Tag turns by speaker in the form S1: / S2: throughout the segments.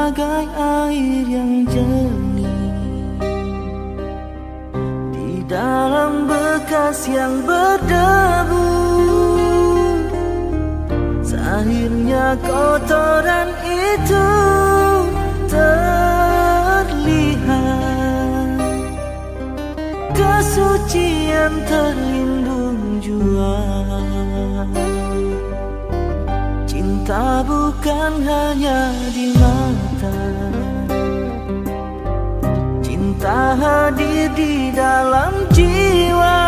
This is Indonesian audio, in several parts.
S1: bagai air yang jernih di dalam bekas yang berdebu. Akhirnya kotoran itu terlihat, kesucian terlindung jua. Cinta bukan hanya di mata, cinta hadir di dalam jiwa.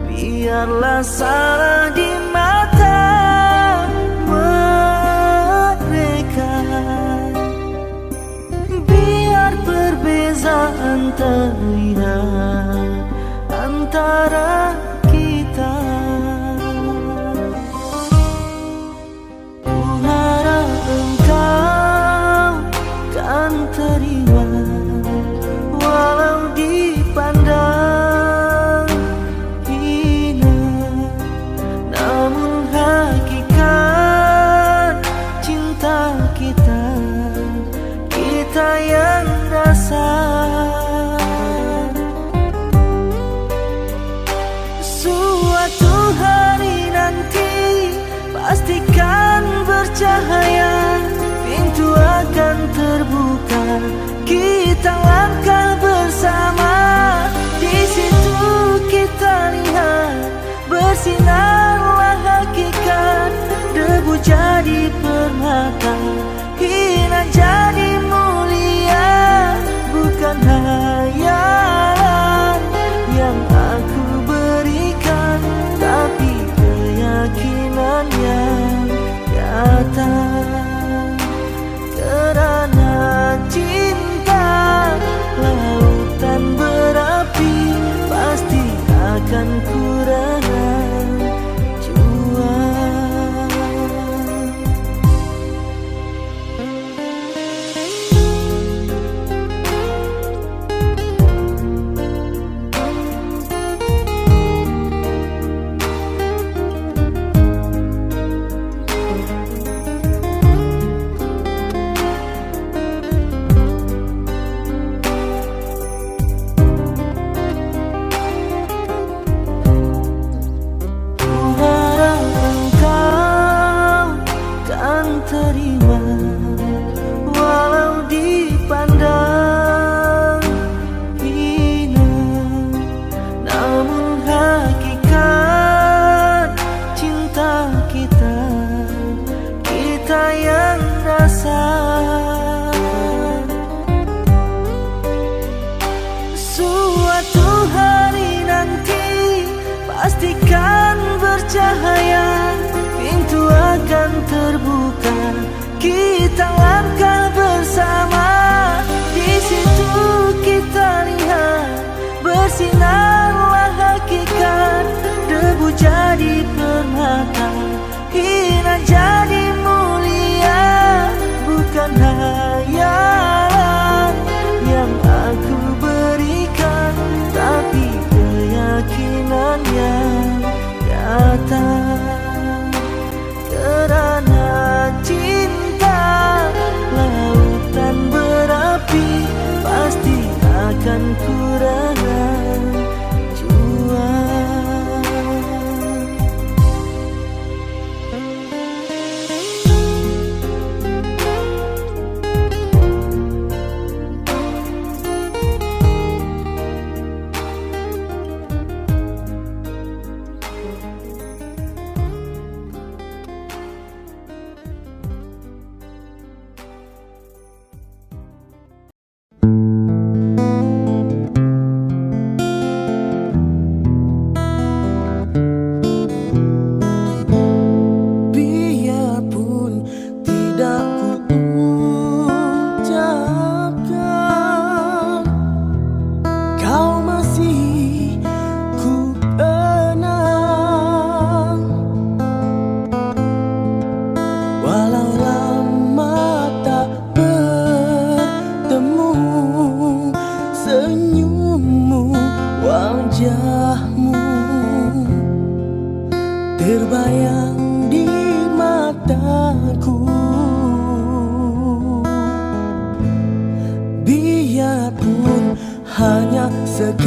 S1: Biarlah salah di mata mereka, biar perbezaan terlihat antara kita. Ku harap engkau kan terima, walau dipandang hina, namun hakikat cinta kita, kita yang rasa. Suatu hari nanti pastikan bercahaya, pintu akan terbuka, kita langkah bersama. Di situ kita lihat bersinarlah hakikat, debu jadi permata, hina jadi mulia. Bukan hayalan yang aku berikan, tapi keyakinan yang nyata. Kerana cinta lautan berapi, pasti akan ku rela jua. Terima, walau dipandang hina, namun hakikat cinta kita, kita yang rasa. Suatu hari nanti pastikan bercahaya, pintu akan terbuka, kita langkah bersama. Di situ kita lihat bersinarlah hakikat, debu jadi permata, hina jadi mulia. Bukan hayalan yang aku berikan, tapi keyakinan yang nyata. Kerana cinta lautan berapi, pasti akan ku rela jua. wajahmu terbayang di mataku. hanya seketika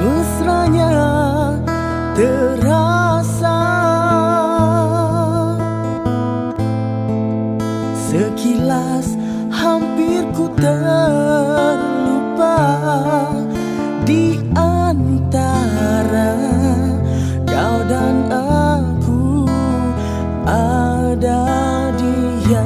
S1: mesranya terasa. Sekilas hampir ku terlupa di antara kau dan aku ada dia.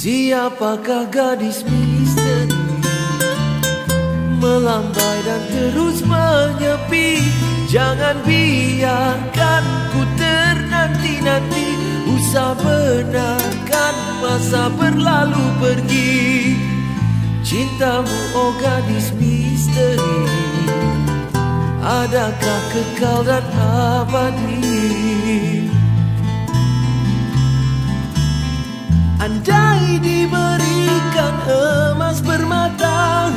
S1: Siapakah gadis misteri melambai dan terus menyepi? Jangan biarkan ku ternanti-nanti, usah benarkan masa berlalu pergi. Cintamu oh gadis misteri, adakah kekal dan abadi? Andai diberikan emas permata,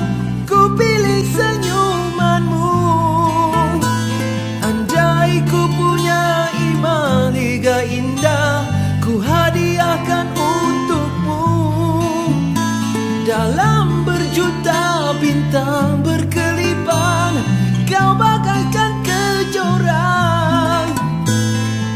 S1: ku pilih senyumanmu. Andai ku punya imam liga indah, ku hadiahkan untukmu. Dalam berjuta bintang berkelipan, kau bagaikan kejora.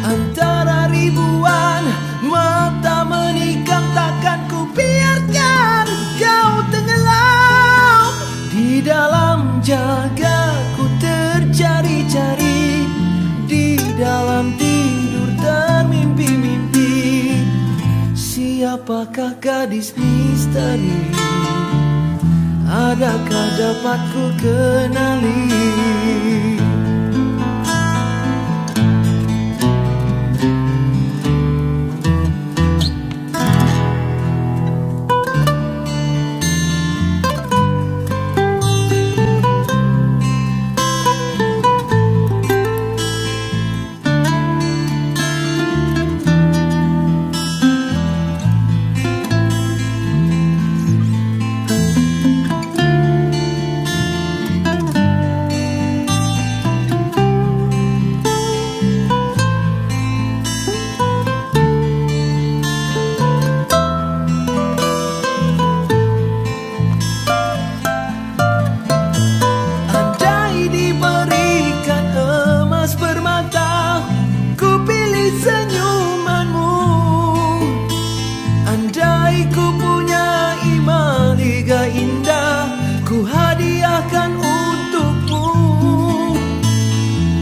S1: Antara ribuan mata menikam, takkan ku biarkan kau tenggelam. Di dalam jaga ku tercari-cari, di dalam tidur termimpi-mimpi. Siapakah gadis misteri, adakah dapat ku kenali?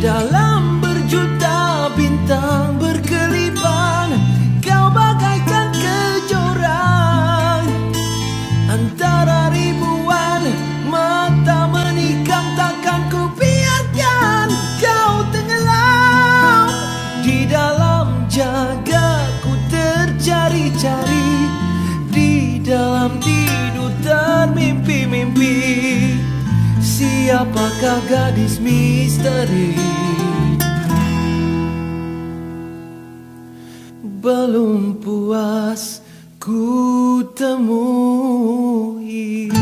S1: Dalam berjuta bintang berkelipan, kau bagaikan kejora. Antara ribuan mata menikam, takkan ku biarkan kau tenggelam. Di dalam jaga ku tercari-cari, di dalam tidur termimpi-mimpi. Siapakah gadis misteri, belum puas ku temui.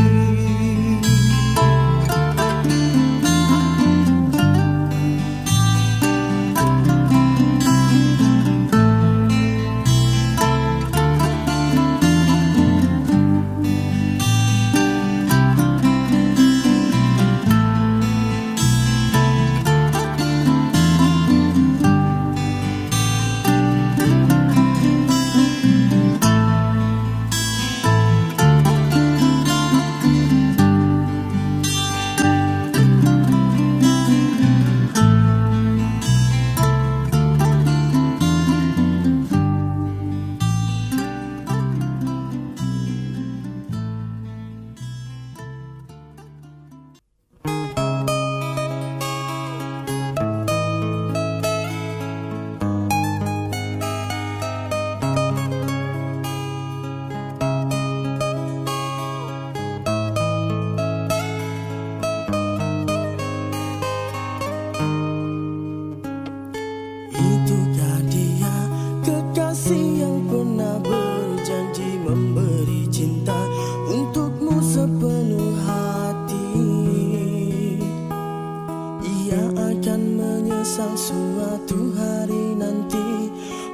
S2: Suatu hari nanti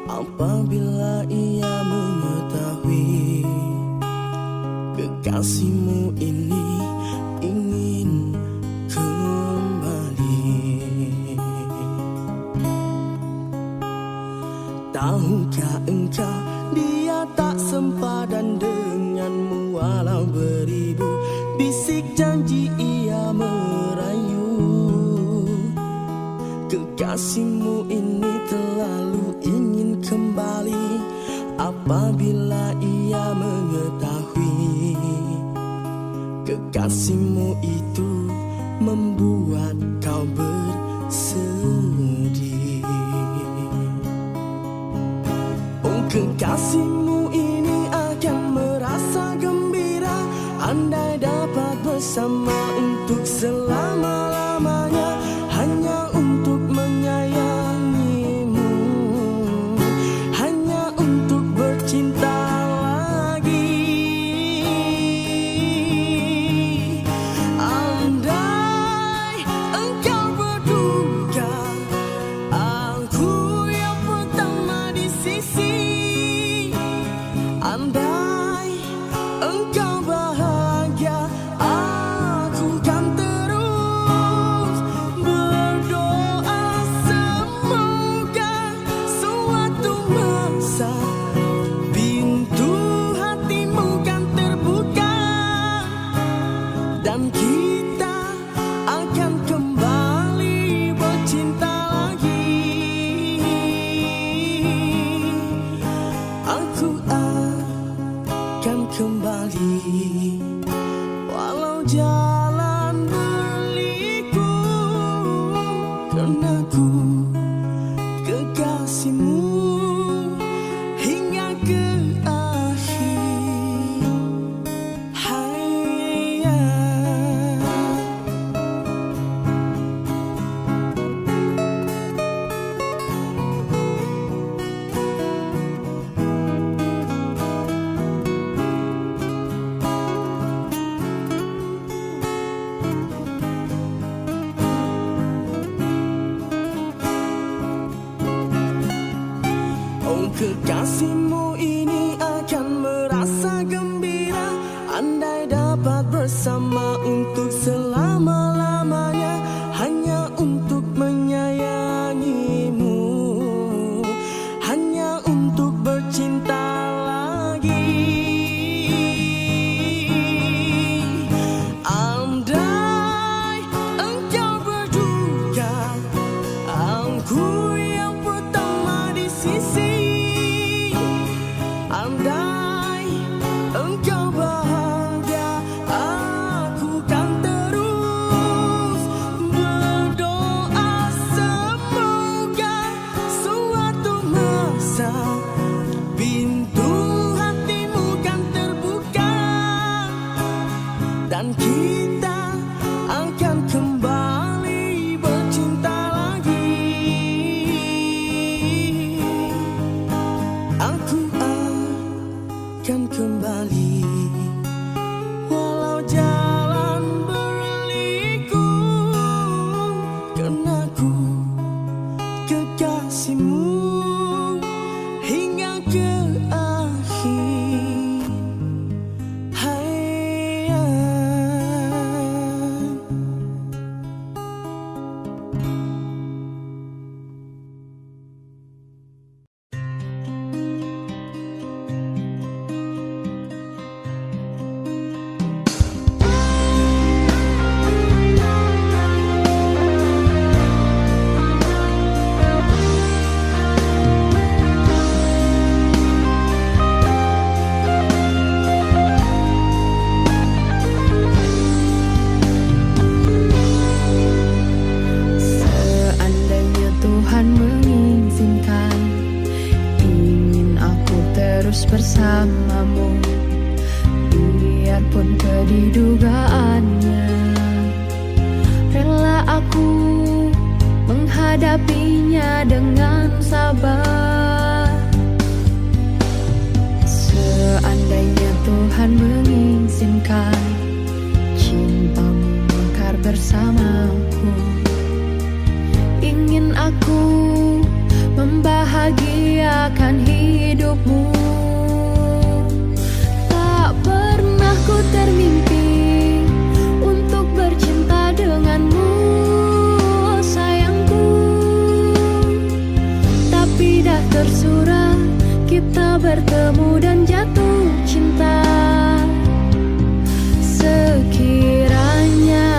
S2: apabila ia mengetahui kekasihmu ini ingin kembali. Tahukah engkau dia tak sempadan denganmu, walau beribu bisik janji ia merayu. Kekasihmu ini terlalu ingin kembali apabila ia ia mengetahui kekasihmu itu membuat kau bersedih. Oh, kekasihmu ini akan merasa gembira andai dapat bersama untuk selama-lamanya, hanya untuk menyayangimu, hanya untuk bercinta lagi. Andai engkau berduka, aku yang pertama di sisi. Andai engkau bahagia, aku kan terus berdoa semoga suatu masa pintu hatimu kan terbuka dan kita akan kembali bercinta lagi. Aku akan kembali walau jalan berliku, karena ku kekasihmu hingga ke akhir hayat. Oh, kekasihmu ini akan merasa gembira andai dapat bersama untuk selama-lamanya, hanya untuk menyayangimu, hanya untuk bercinta lagi. Andai engkau berduka, aku yang pertama di sisi. Andai engkau bahagia, aku kan terus berdoa semoga suatu masa pintu hatimu kan terbuka dan kita akan kembali bercinta lagi. Aku akan kembali walau jalan berliku, karena ku kekasihmu hingga ke akhir hayat. Seandainya Tuhan mengizinkan, ingin aku terus bersamamu, biarpun pedih dugaannya. Rela aku menghadapinya dengan sabar. Seandainya Tuhan mengizinkan, cintamu mekar bersamaku, ingin aku membahagiakan hidupmu. Tak pernah ku termimpi untuk bercinta denganmu, oh sayangku. Tapi dah tersurat kita bertemu dan jatuh cinta. Sekiranya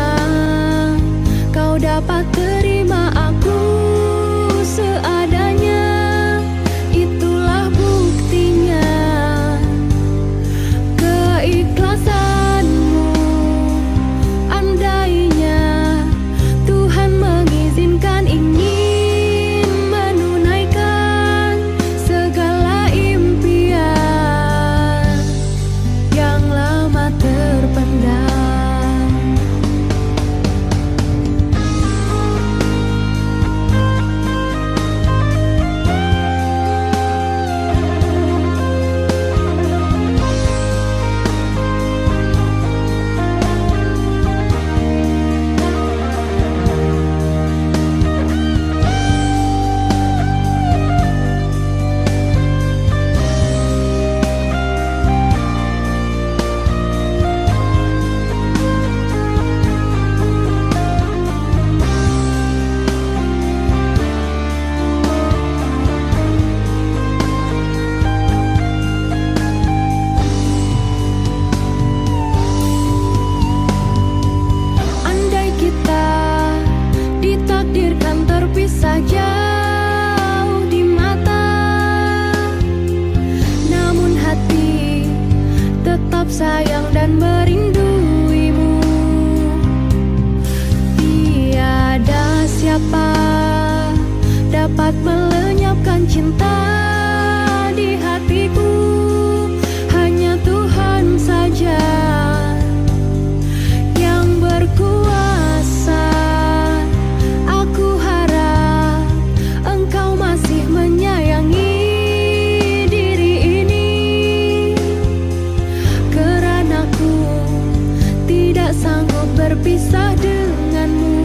S2: tetap sayang dan merinduimu. Tiada siapa dapat melenyapkan cinta di hatiku, hanya Tuhan saja yang berkuasa. Aku harap Engkau masih menyayangi diri ini, kerana ku tidak sanggup berpisah denganmu.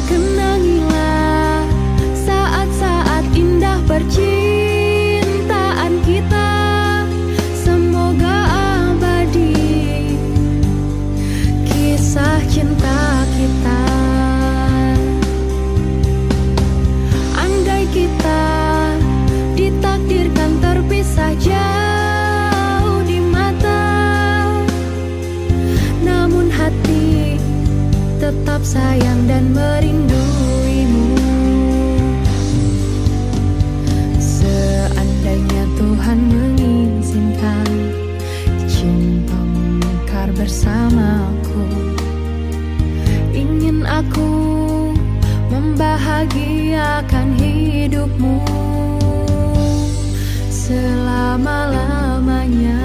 S2: Kenangilah saat-saat indah percintaan kita, semoga abadi kisah cinta kita. Andai kita ditakdirkan terpisah jauh di mata, namun hati tetap sayang dan merinduimu. Seandainya Tuhan mengizinkan cintamu mekar bersamaku, ingin aku membahagiakan hidupmu selama-lamanya.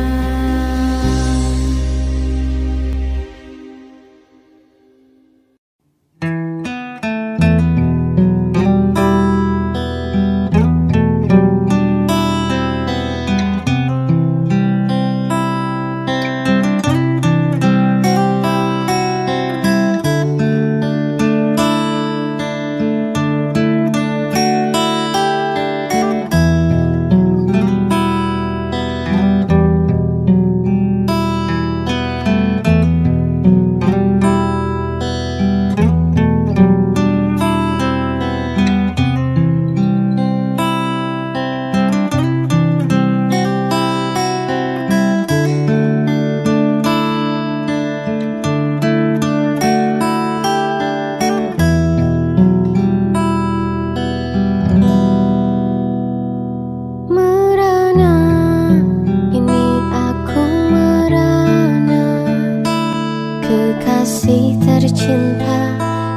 S3: Kekasih tercinta,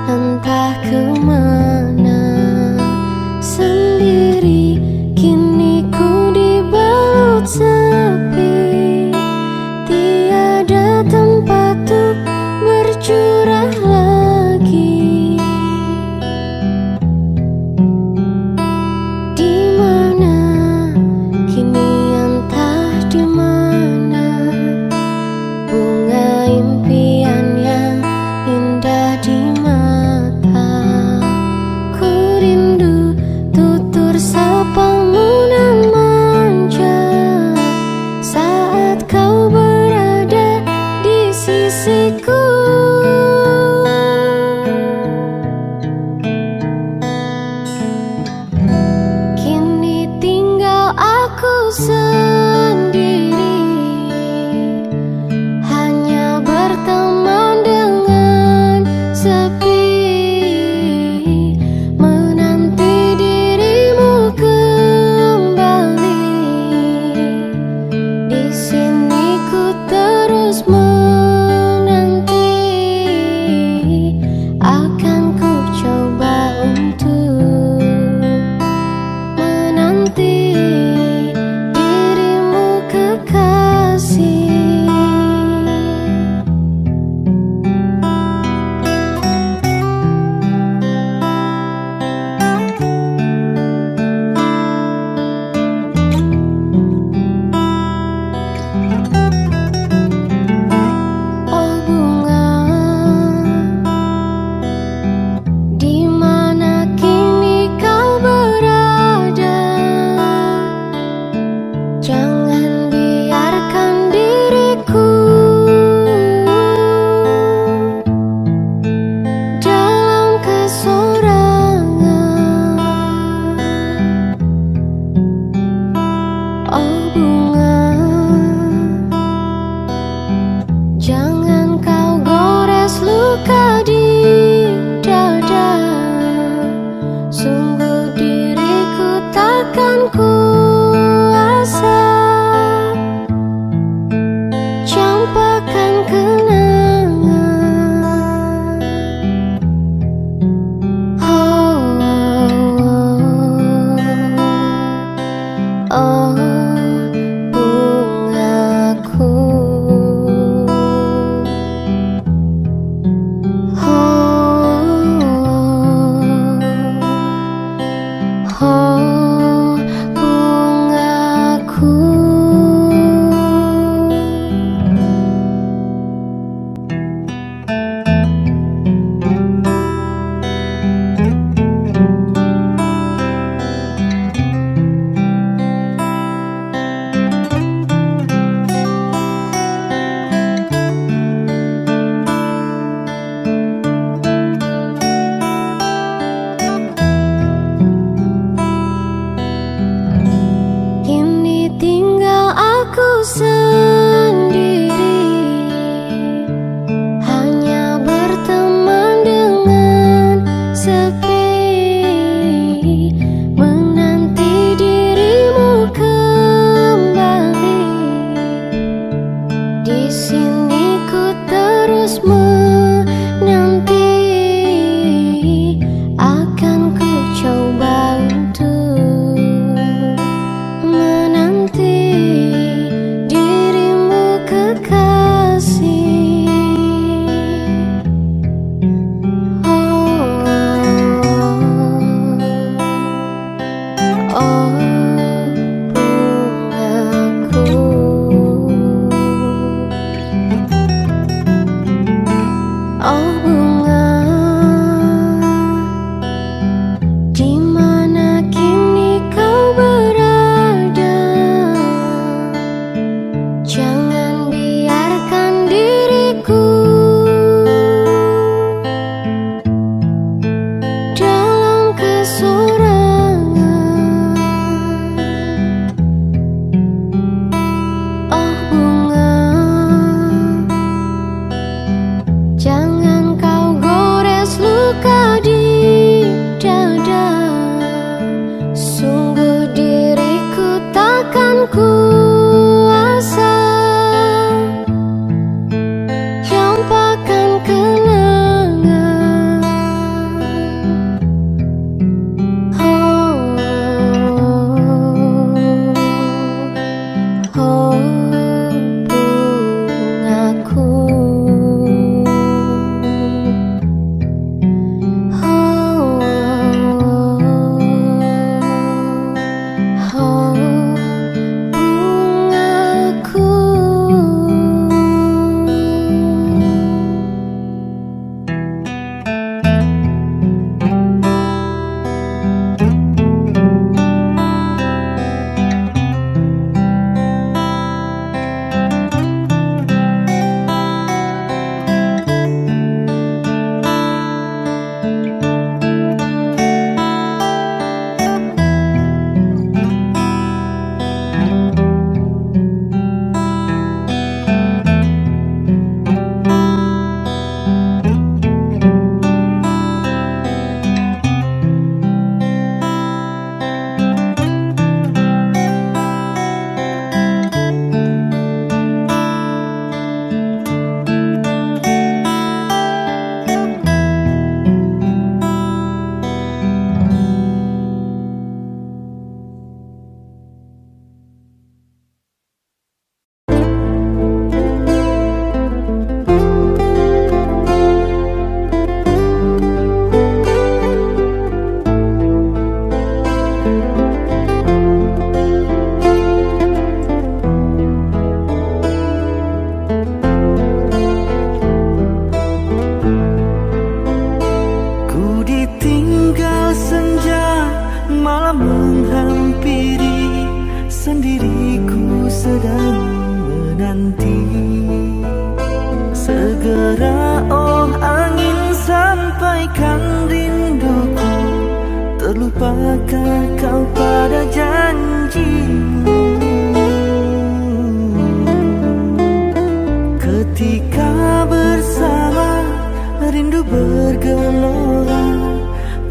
S3: entah kemana sendiri, kini ku dibalut sepi. Tiada tempat untuk bercurah lagi. Di mana kini, entah di mana, bunga impian yang indah di mata. Ku rindu tutur sapamu nan manja saat kau berada di sisiku. Kini tinggal aku sendiri, hanya berteman dengan sepi, menanti dirimu kembali. Di sini ku terus menanti, akan ku coba untuk menanti dirimu kekasih. Oh bunga, di mana kini kau berada? Jangan biarkan diriku dalam kesorangan. Oh bunga, jangan kau gores luka di dada. Sungguh diriku takkan kuasa Oh bungaku, oh bungaku. Kini tinggal aku sendiri, hanya berteman dengan sepi, menanti dirimu kembali. Di sini ku terus menanti, akan ku coba untuk menanti dirimu kekasih. Oh bungaku, oh bunga, di mana kini kau berada? Jangan biarkan diriku dalam kesorangan. Oh bunga, jangan kau gores luka di dada. Sungguh diriku takkan kuasa campakkan kenangan. Oh bungaku, oh bungaku.
S1: Ku ditinggal senja, malam menghampiri, sendiriku sedang menanti. Segera oh angin sampaikan rinduku, terlupakah kau pada janjimu? Ketika bersama rindu bergelora,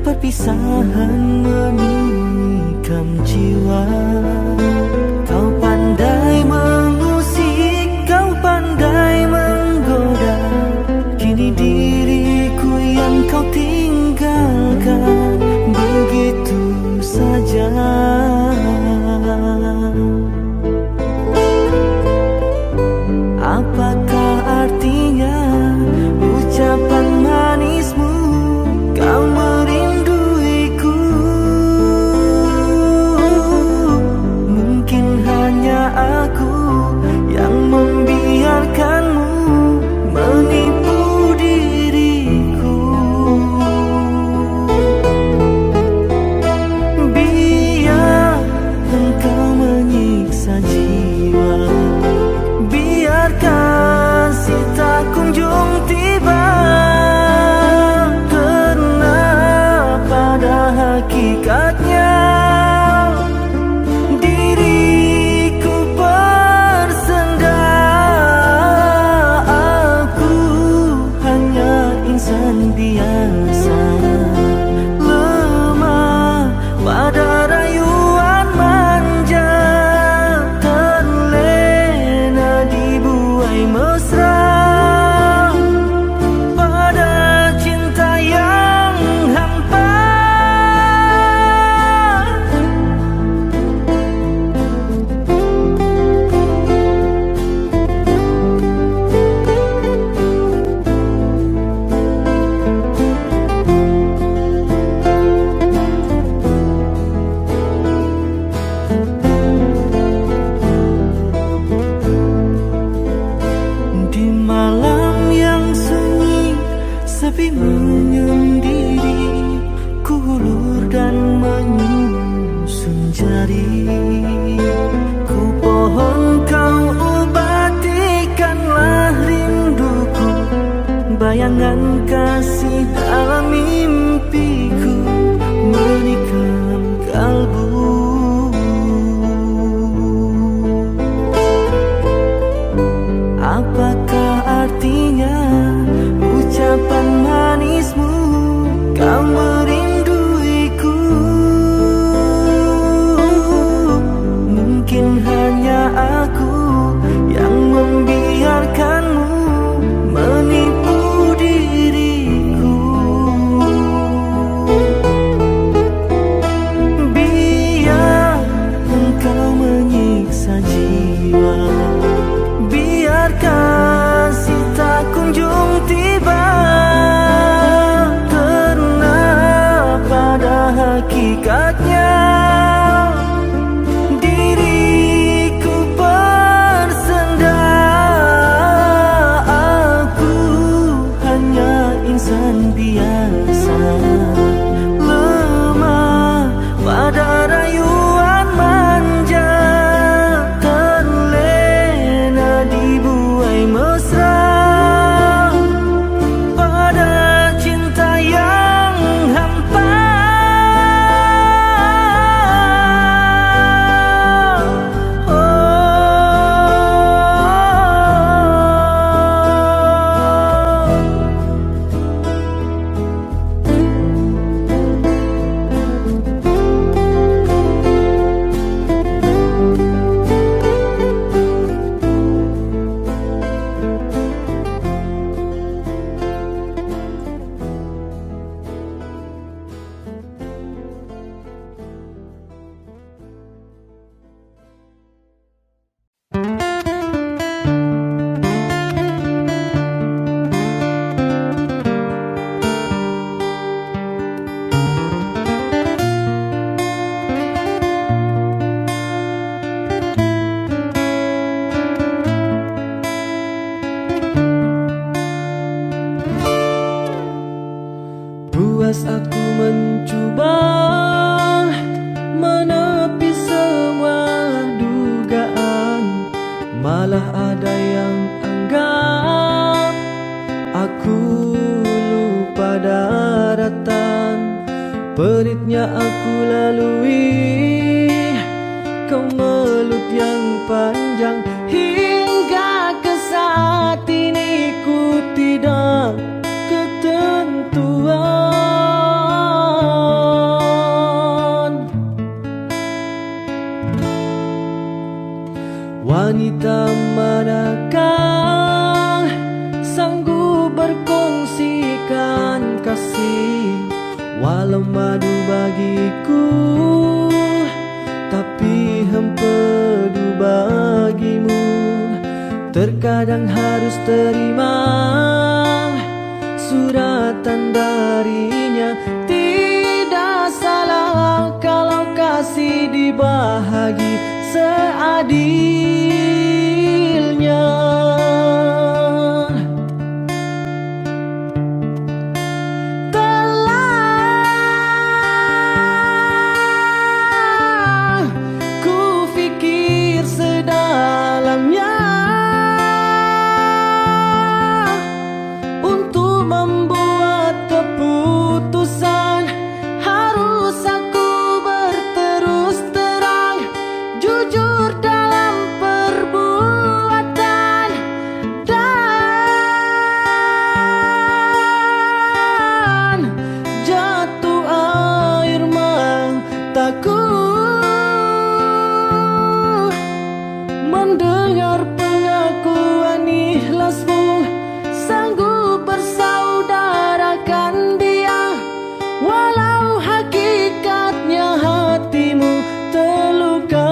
S1: perpisahan menikam jiwa. Kau pandai mengusik, kau pandai menggoda, kini diriku yang kau tinggalkan begitu saja. Malah ada yang anggap aku lupa daratan. Peritnya aku lalui, kau melut yang panjang. Hingga ke saat ini ku tidak ketentuan. Wanita manakah sanggup berkongsikan kasih, walau madu bagiku, tapi empedu bagimu. Terkadang harus terima suratan darinya. Tidak salah kalau kasih dibahagi seadilnya. Telah ku fikir sedalamnya untuk membuat keputusan. Harus aku berterus terang, jujur dalam perbuatan, dan jatuh air mataku mendengar pengakuan ikhlasmu. Sanggup bersaudarakan dia, walau hakikatnya hatimu terluka.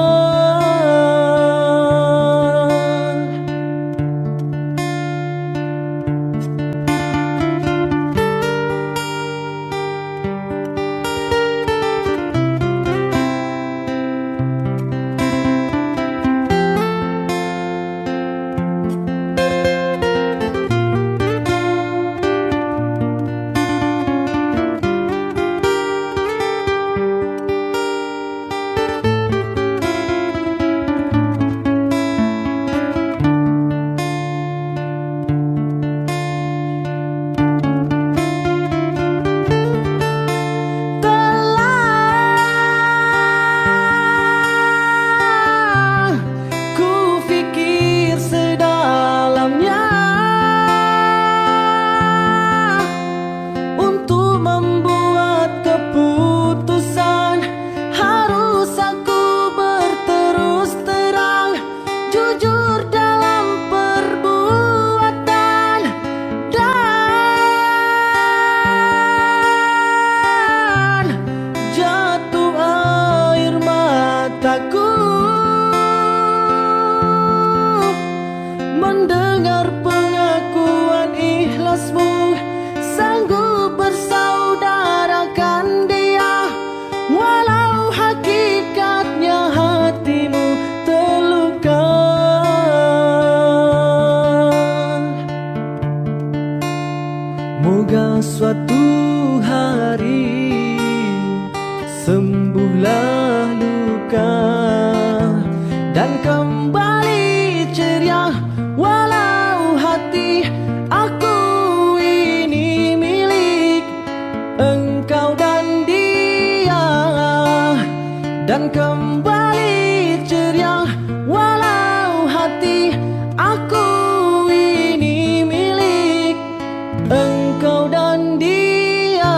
S1: Mendengar pengakuan ikhlasmu, sanggup bersaudarakan dia, walau hakikatnya hatimu terluka. Moga suatu hari sembuhlah luka dan kembali ceria, walau hati aku ini milik engkau dan dia. Dan kembali ceria, walau hati aku ini milik engkau dan dia.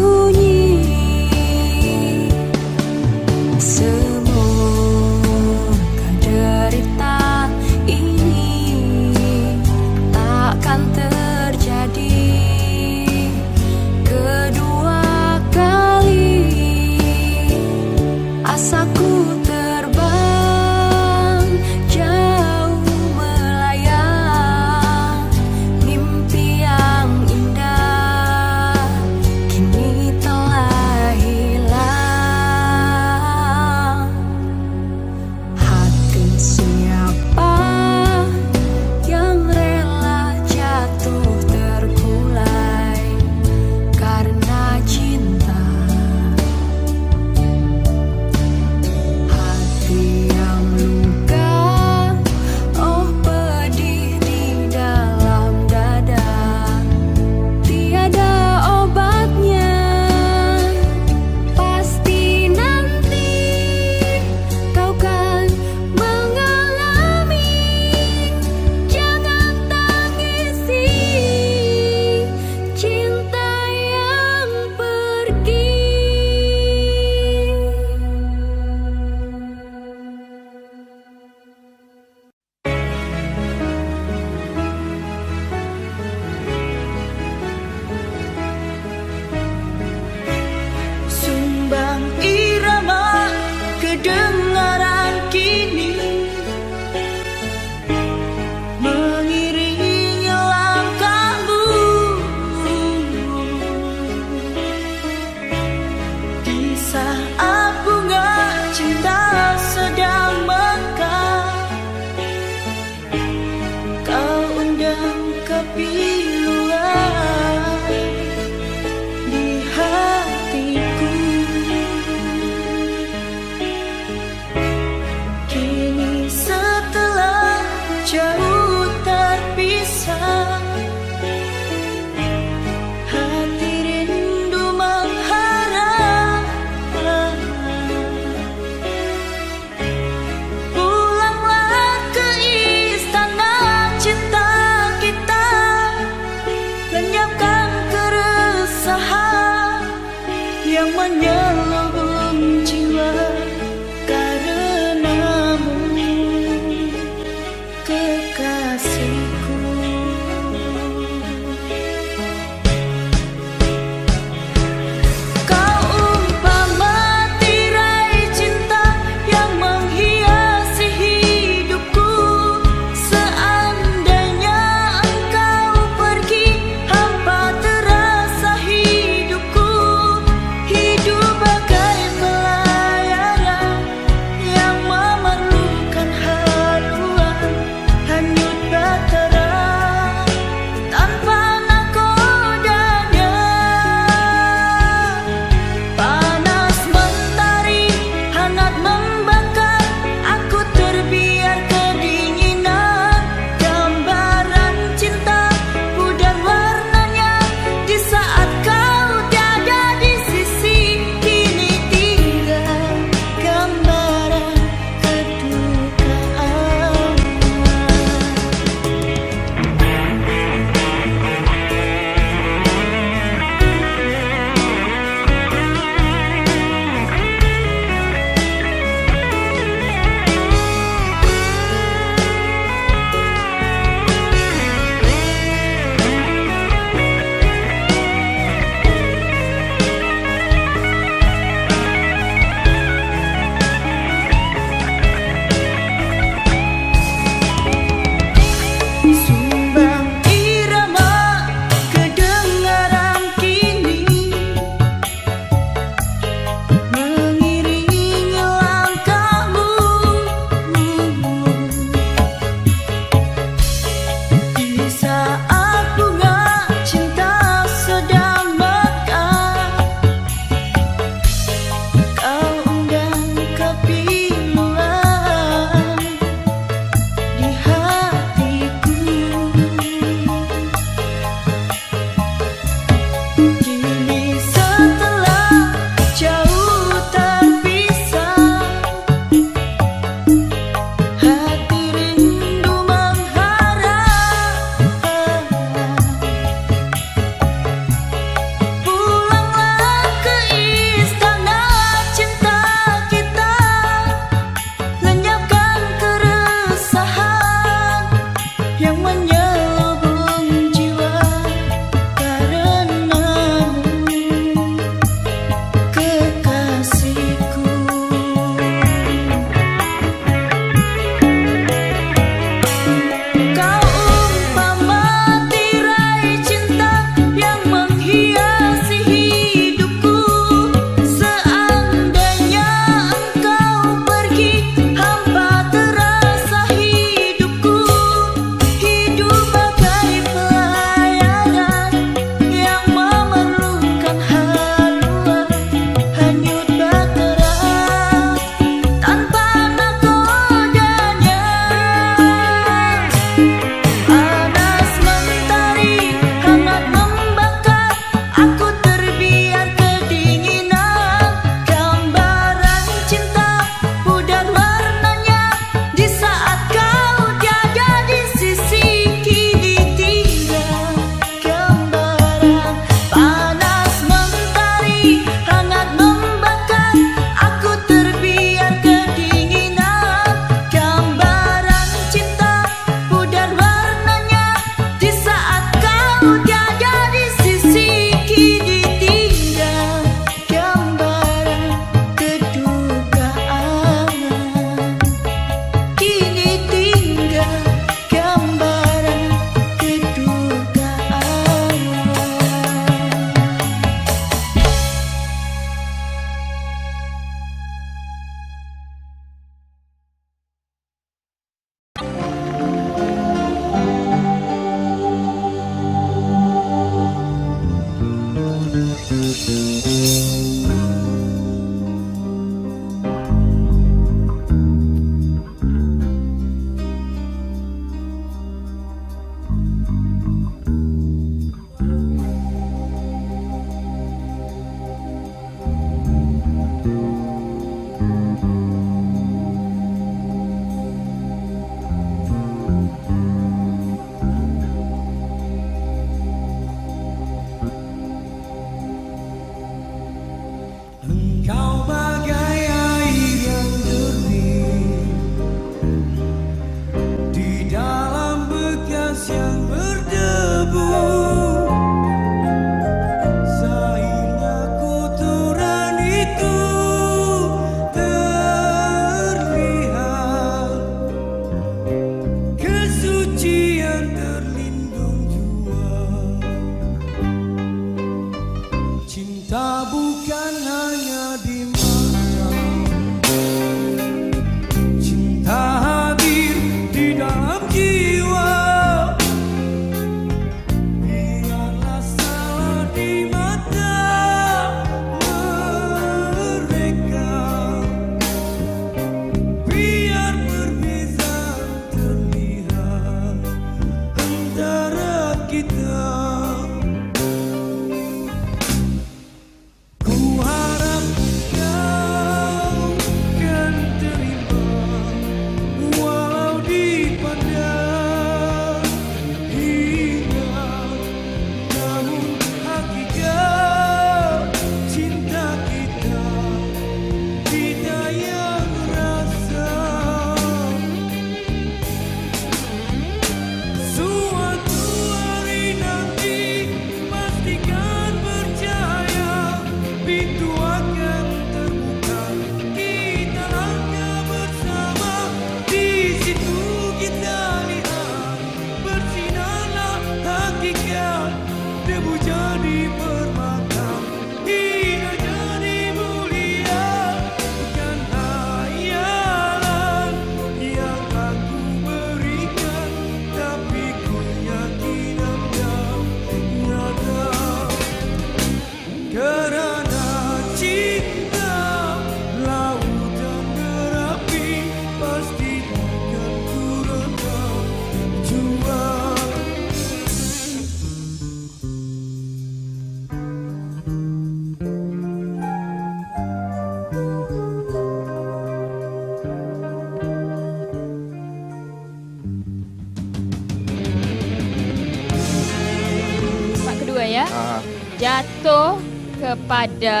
S4: jatuh kepada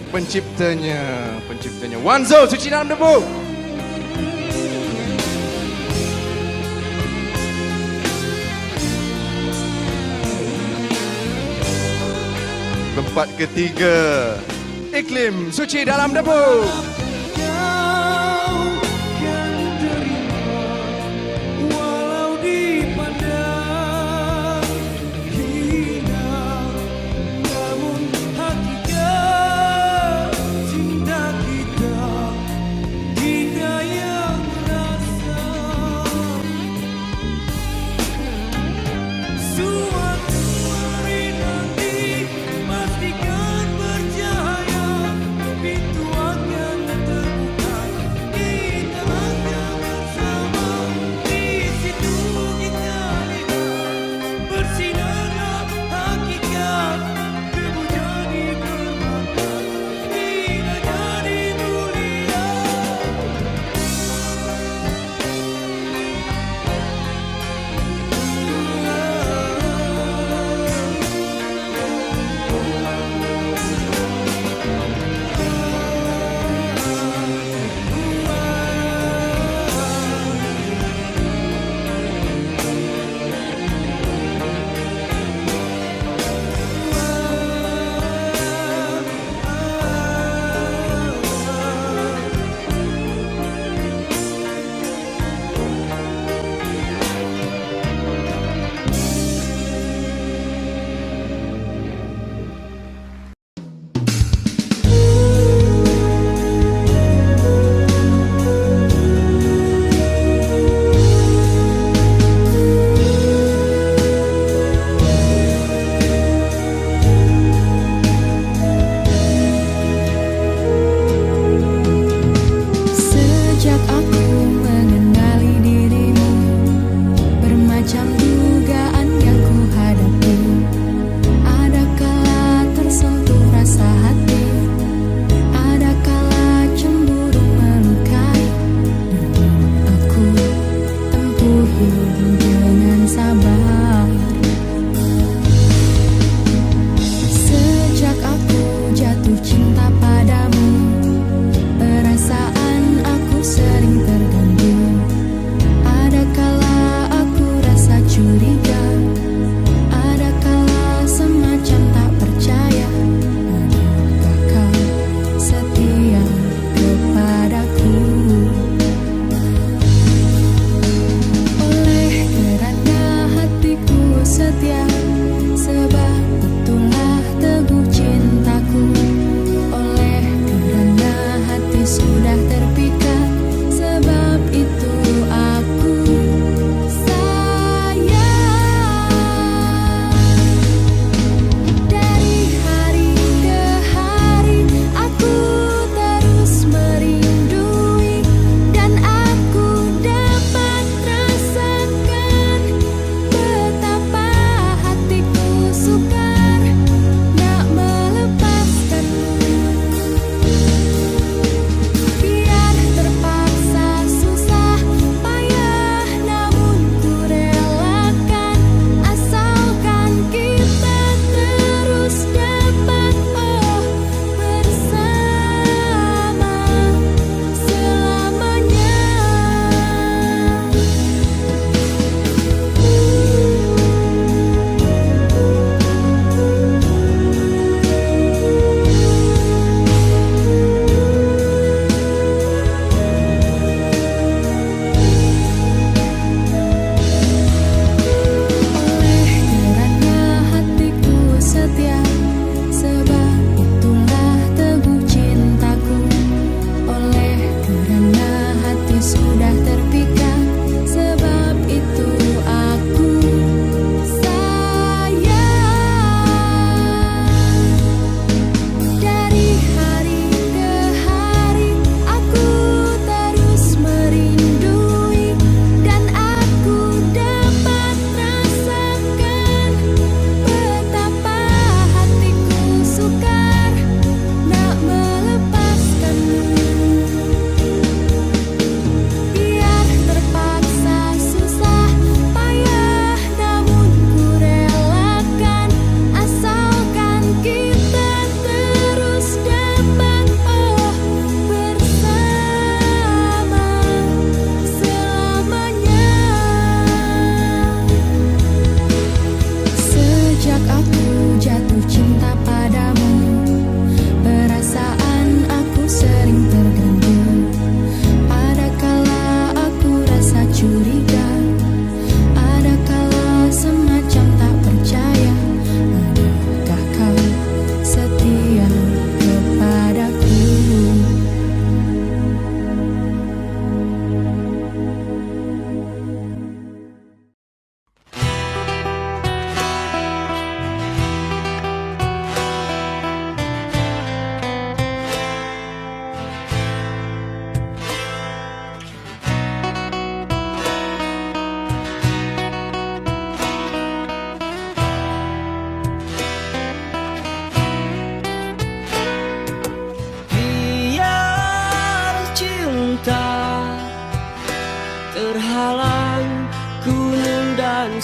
S5: Penciptanya. Wanzo, suci dalam debu. Tempat ketiga, iklim suci dalam debu.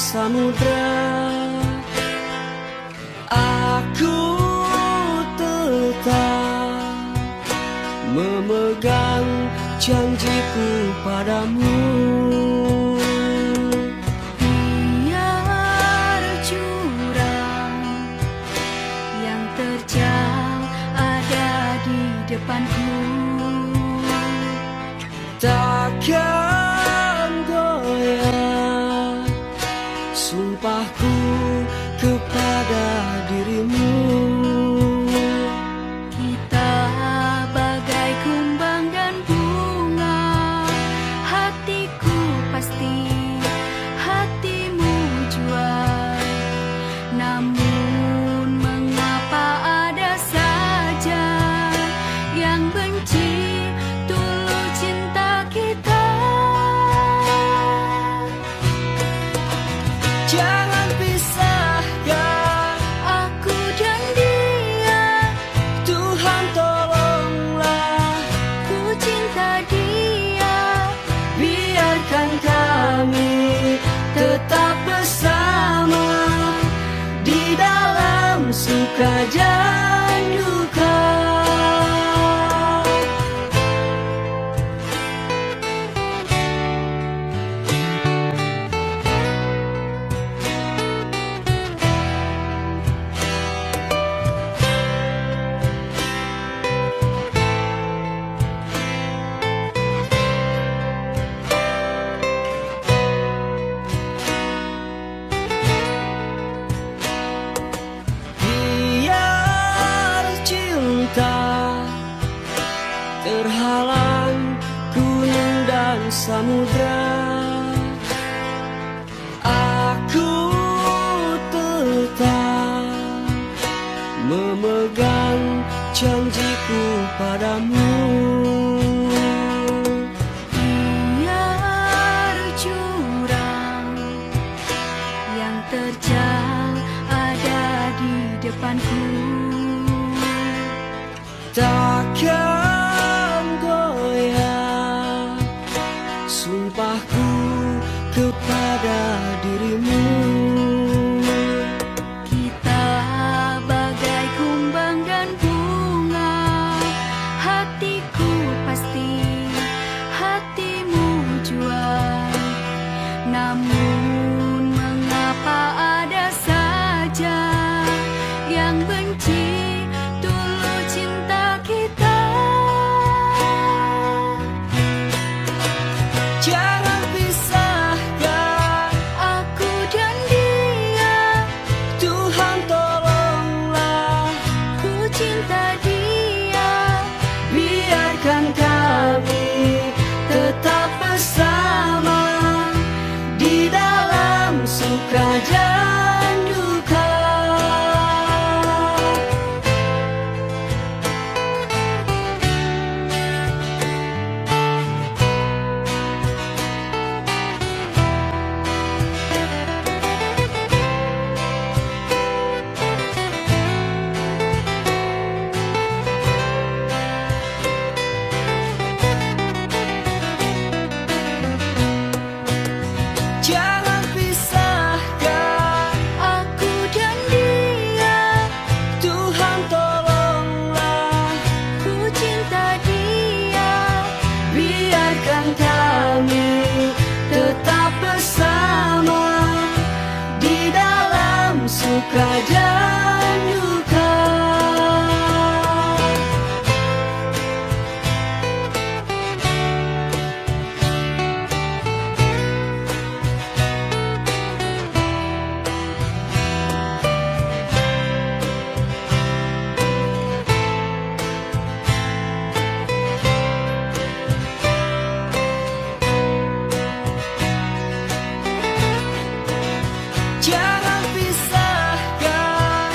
S1: samudra. Aku tetap memegang janjiku padamu.
S2: Biar jurang yang terjal ada di depanku,
S1: takkan goyah sumpahku kepada dirimu.
S2: kita bagai kumbang dan bunga, hatiku pasti, hatimu jua. Namun mengapa ada saja yang benci tulus cinta kita?
S1: Jangan pisahkan
S2: Aku dan dia,
S1: Tuhan, tolonglah.
S2: ku cinta dia.
S1: Biarkan kami tetap bersama di dalam suka dan duka. Biar cinta terhalang gunung dan samudra, aku tetap memegang janjiku padamu.
S2: Biar jurang yang terjal ada di depanku,
S1: Takkan goyah sumpahku kepada dirimu.
S2: kita bagai kumbang dan bunga, hatiku pasti, hatimu jua. Namun mengapa ada saja yang benci tulus cinta kita?
S1: Jangan pisahkan
S2: Aku dan dia,
S1: Tuhan, tolonglah.
S2: ku cinta dia.
S1: Biarkan kami tetap bersama di dalam suka dan duka. Jangan pisahkan
S2: Aku dan dia,
S1: Tuhan, tolonglah.
S2: ku cinta dia.
S1: Biarkan kami tetap bersama di dalam suka dan duka. Jangan pisahkan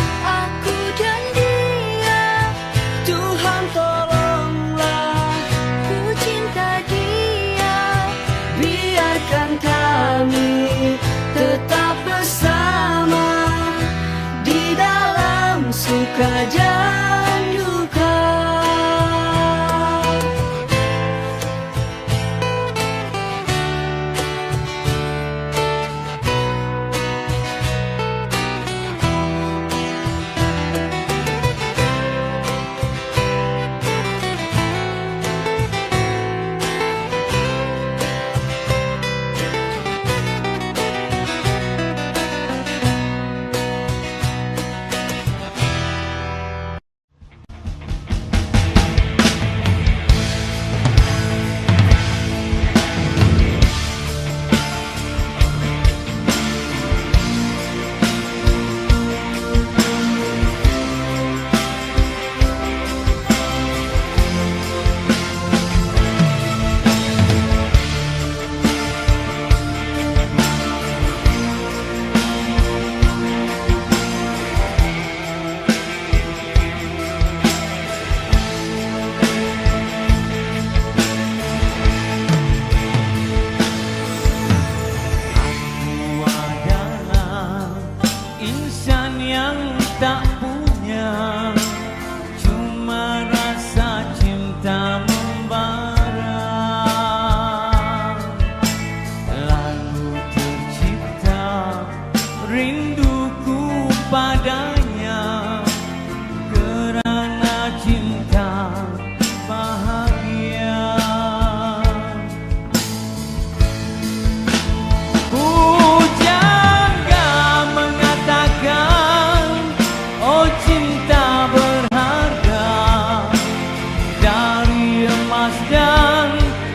S6: puas dan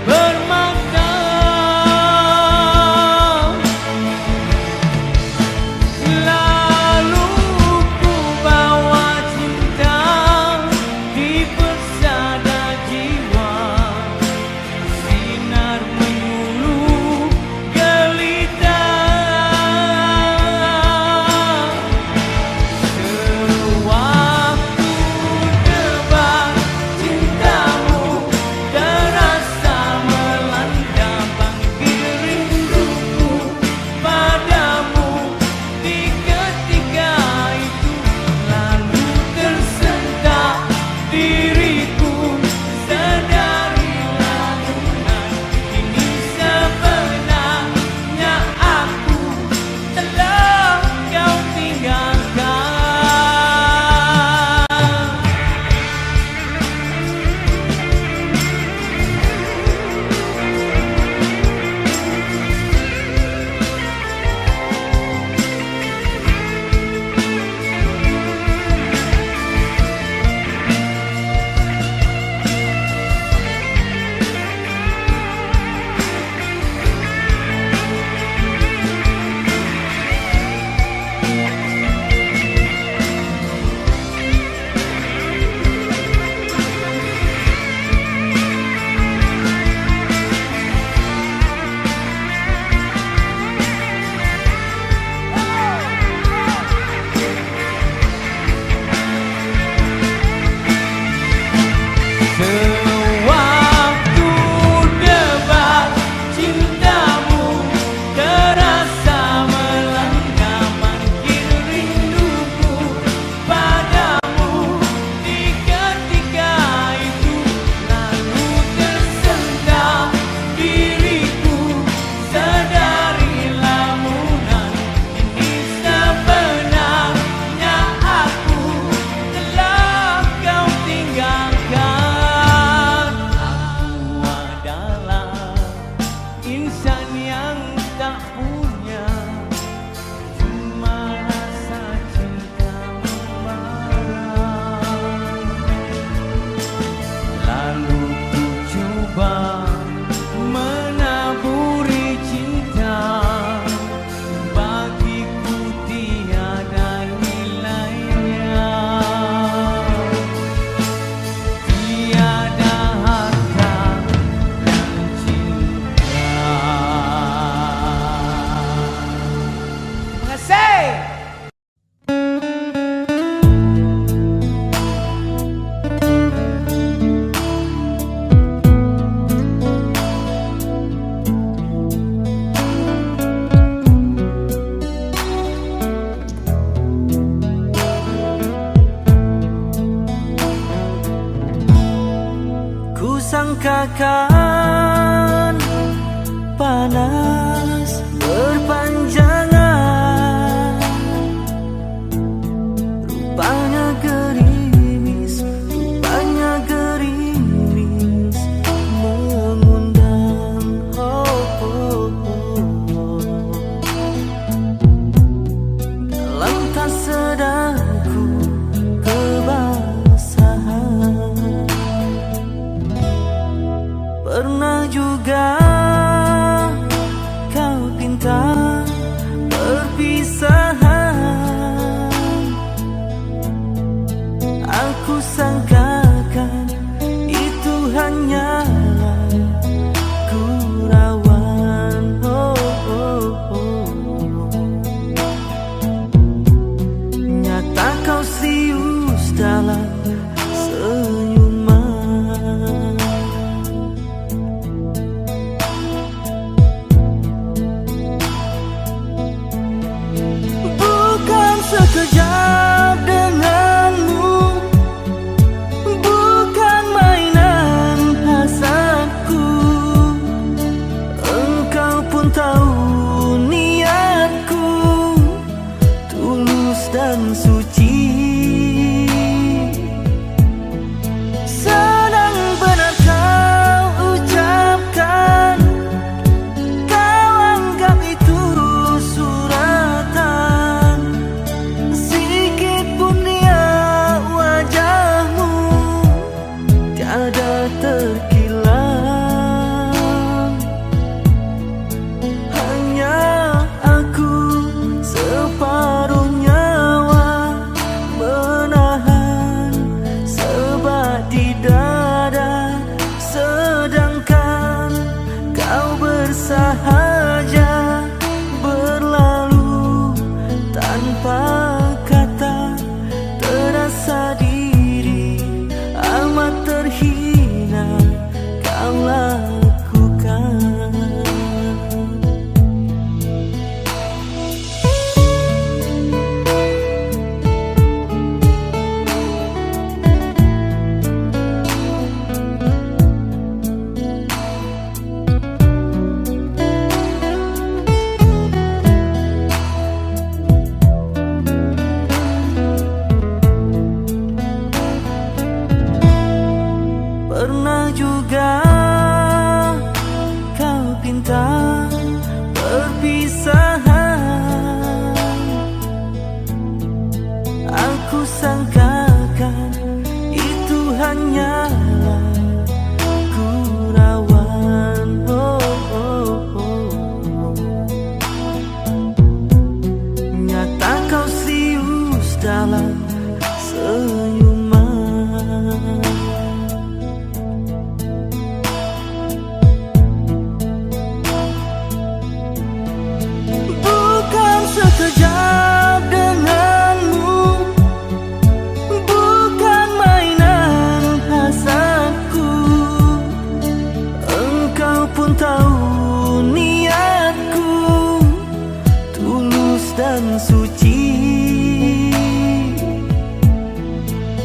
S6: bermakna. Lalu ku bawa cinta di persada jiwa, sinar menyuluh gelita. Sewaktu debar cintamu terasa melanda, bangkit rinduku padamu di ketika itu. Lalu tersentak diriku, sadari lamunan ini sebenarnya aku telah kau tinggalkan. Sewaktu debar cintamu terasa melanda, bangkit rinduku padamu di ketika itu. Lalu tersentak diriku, sadari lamunan ini sebenarnya aku telah kau tinggalkan. Aku adalah insan yang tak punya, cuma rasa cinta membara. Lalu ku coba menaburi cinta, bagiku tiada nilainya. Tiada harta dan cinta. Terima kasih. Ku sangkakan panas berpanjangan, rupanya gerimis mengundang. Dalam tak sadarku kebasahan. Pernah juga kau pinta perpisahan, aku sangkakan itu hanyalah gurauan. Nyata kau serius dalam senyuman. Bukan sekejap denganmu, bukan mainan hasrat. tahu niatku tulus dan suci.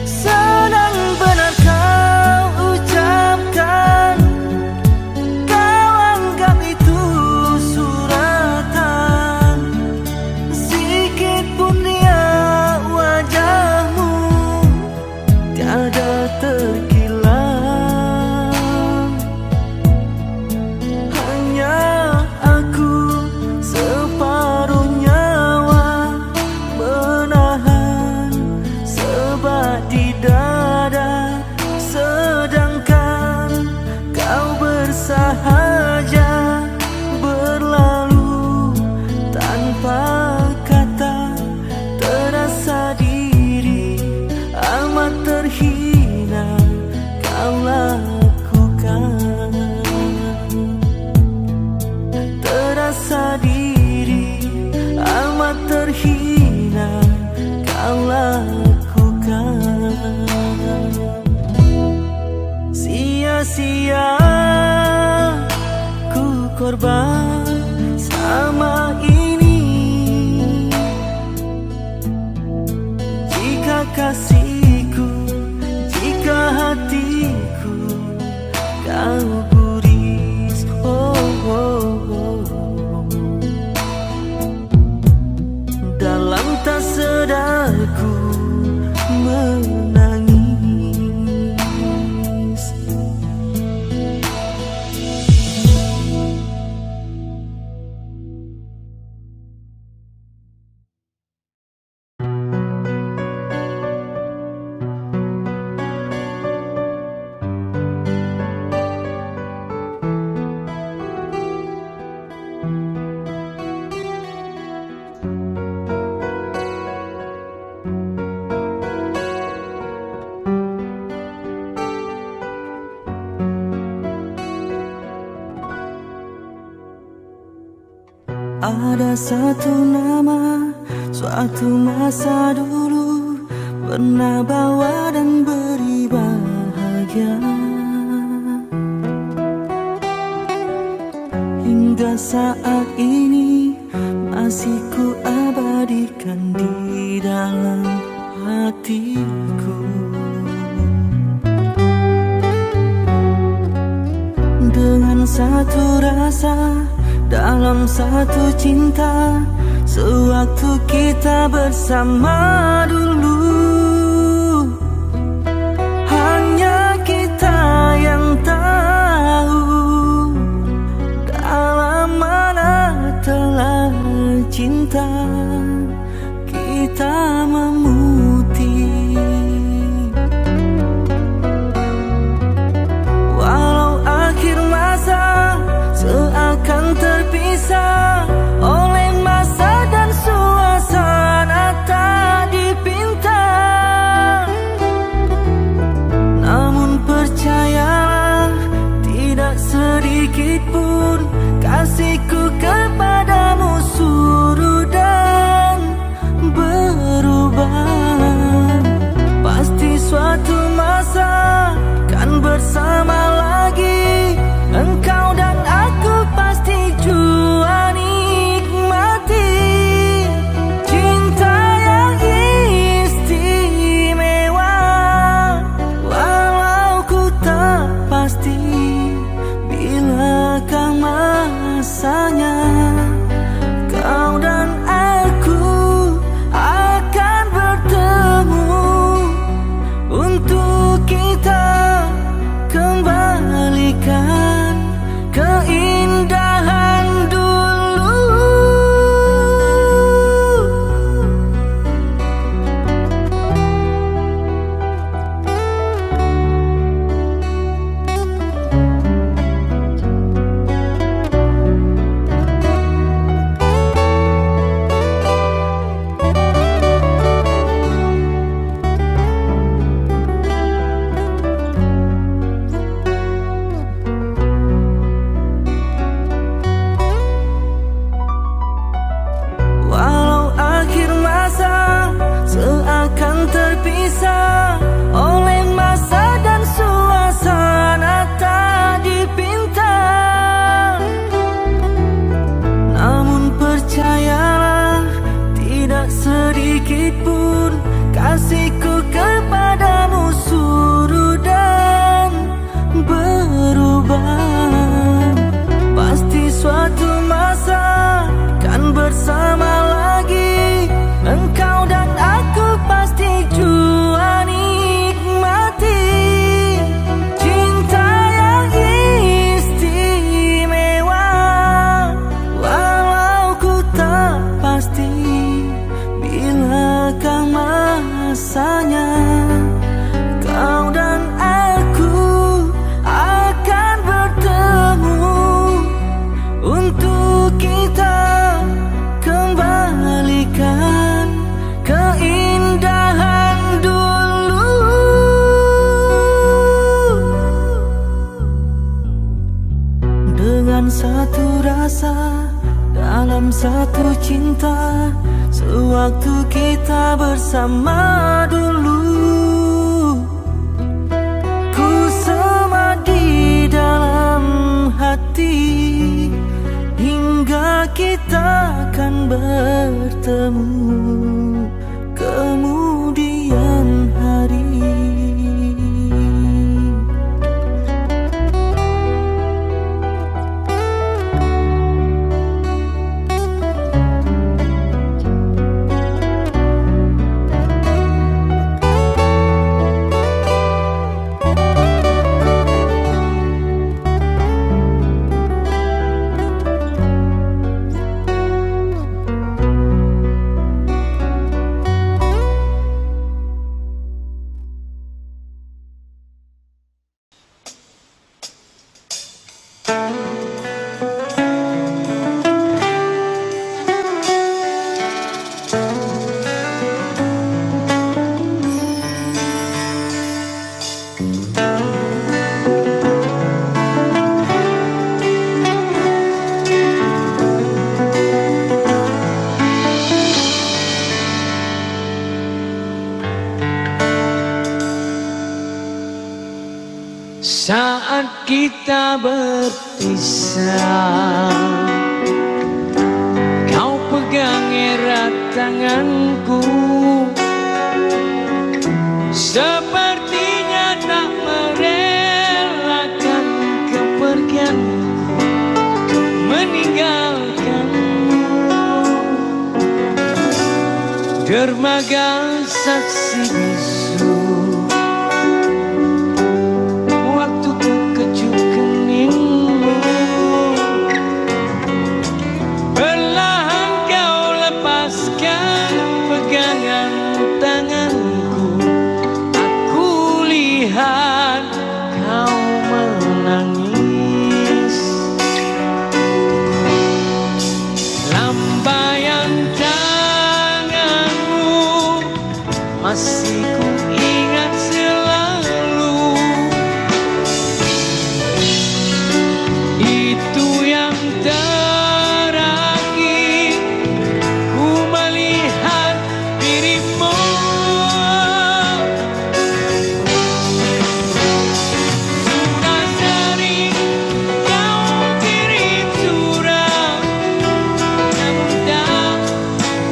S6: Sedang benar kau ucapkan, kau anggap itu suratan. Sikit pun dia wajahmu tiada terkilau. Hanya aku separuh nyawa menahan sebat di dada, sedangkan kau bersahaja berlalu tanpa kata. Terasa diri amat terhina kau lakukan. Terasa diri amat terhina kau lakukan. Sia-sia ku korban sama ini. Jika kasihku, jika hatiku kau guris, dalam tak sadarku menangis. Ada satu nama, suatu masa dulu pernah bawa dan beri bahagia. Hingga saat ini masih ku abadikan di dalam hatiku. Dengan satu rasa, dalam satu cinta, sewaktu kita bersama dulu. Hanya kita yang tahu dalam mana telah cinta kita memutih. Walau akhir masa seakan terpisah oleh masa dan suasana tak dipinta, namun percayalah tidak sedikit pun kasihku kepadamu surut dan berubah. Pasti suatu masa kan bersama lagi, engkau dan aku pasti jua nikmati cinta yang istimewa. Walau ku tak pasti bilakah masanya, kau dan aku akan bertemu untuk kita kembalikan keindahan dulu. bukan satu rasa dalam satu cinta. Sewaktu kita bersama dulu, ku semadi dalam hati hingga kita akan bertemu kemudian hari.
S7: Saat kita berpisah, kau pegang erat tanganku, sepertinya tak merelakan kepergianku, meninggalkanmu. Dermaga saksi bisu, masih ku ingat selalu. Itu yang terakhir ku melihat dirimu. Sudah sering kau kirim surat, namun tak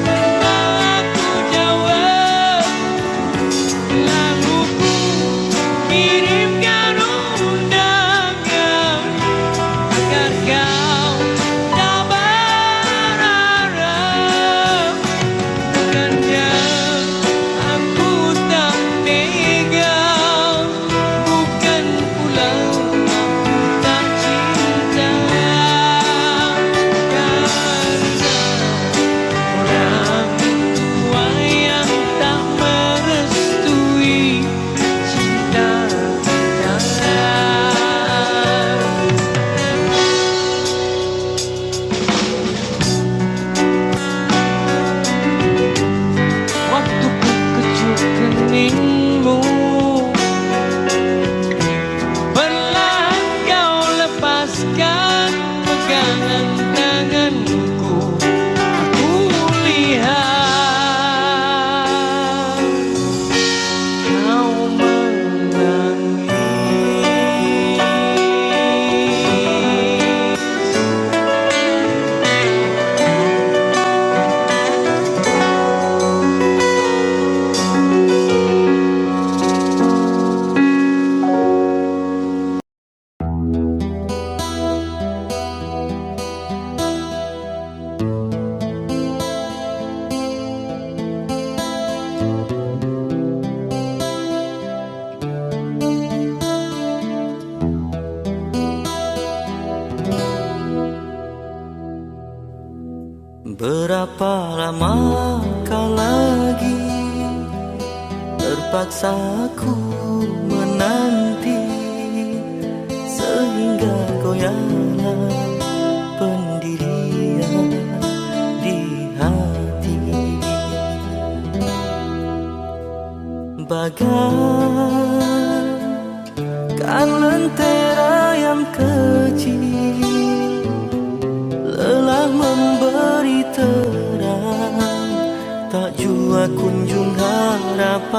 S7: pernah aku jawab. Lalu ku kirimkan undangan agar kau tak berharap. Bukannya aku tak tega, bukan pula aku tak cinta, karena orang tua yang tak merestui cinta kita. Waktu ku kecup keningmu, perlahan kau lepaskan pegangan tanganku. Aku lihat kau menangis.
S6: Berapa lamakah lagi terpaksa aku menanti, sehingga goyahlah pendirian di hati. Bagaikan lentera yang kecil kunjung harapan.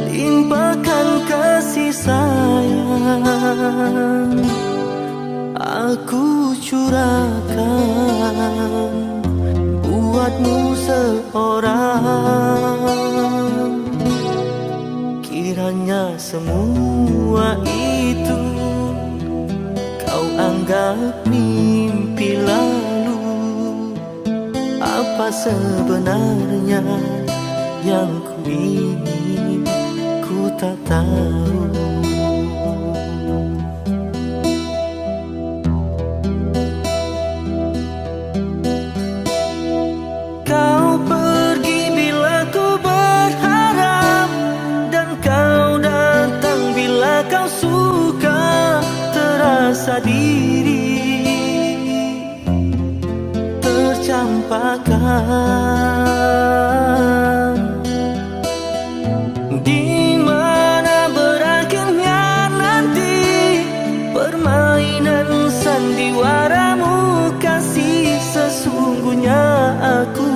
S6: Berlimpahkan kasih sayang aku curahkan buatmu seorang. Kiranya semua itu kau anggap mimpi lalu. Apa sebenarnya yang ku ingin, ku tak tahu. Kau pergi bila ku berharap, dan kau datang bila kau suka. Terasa diri tercampakkan. Di mana berakhirnya nanti permainan sandiwaramu kasih? Sesungguhnya aku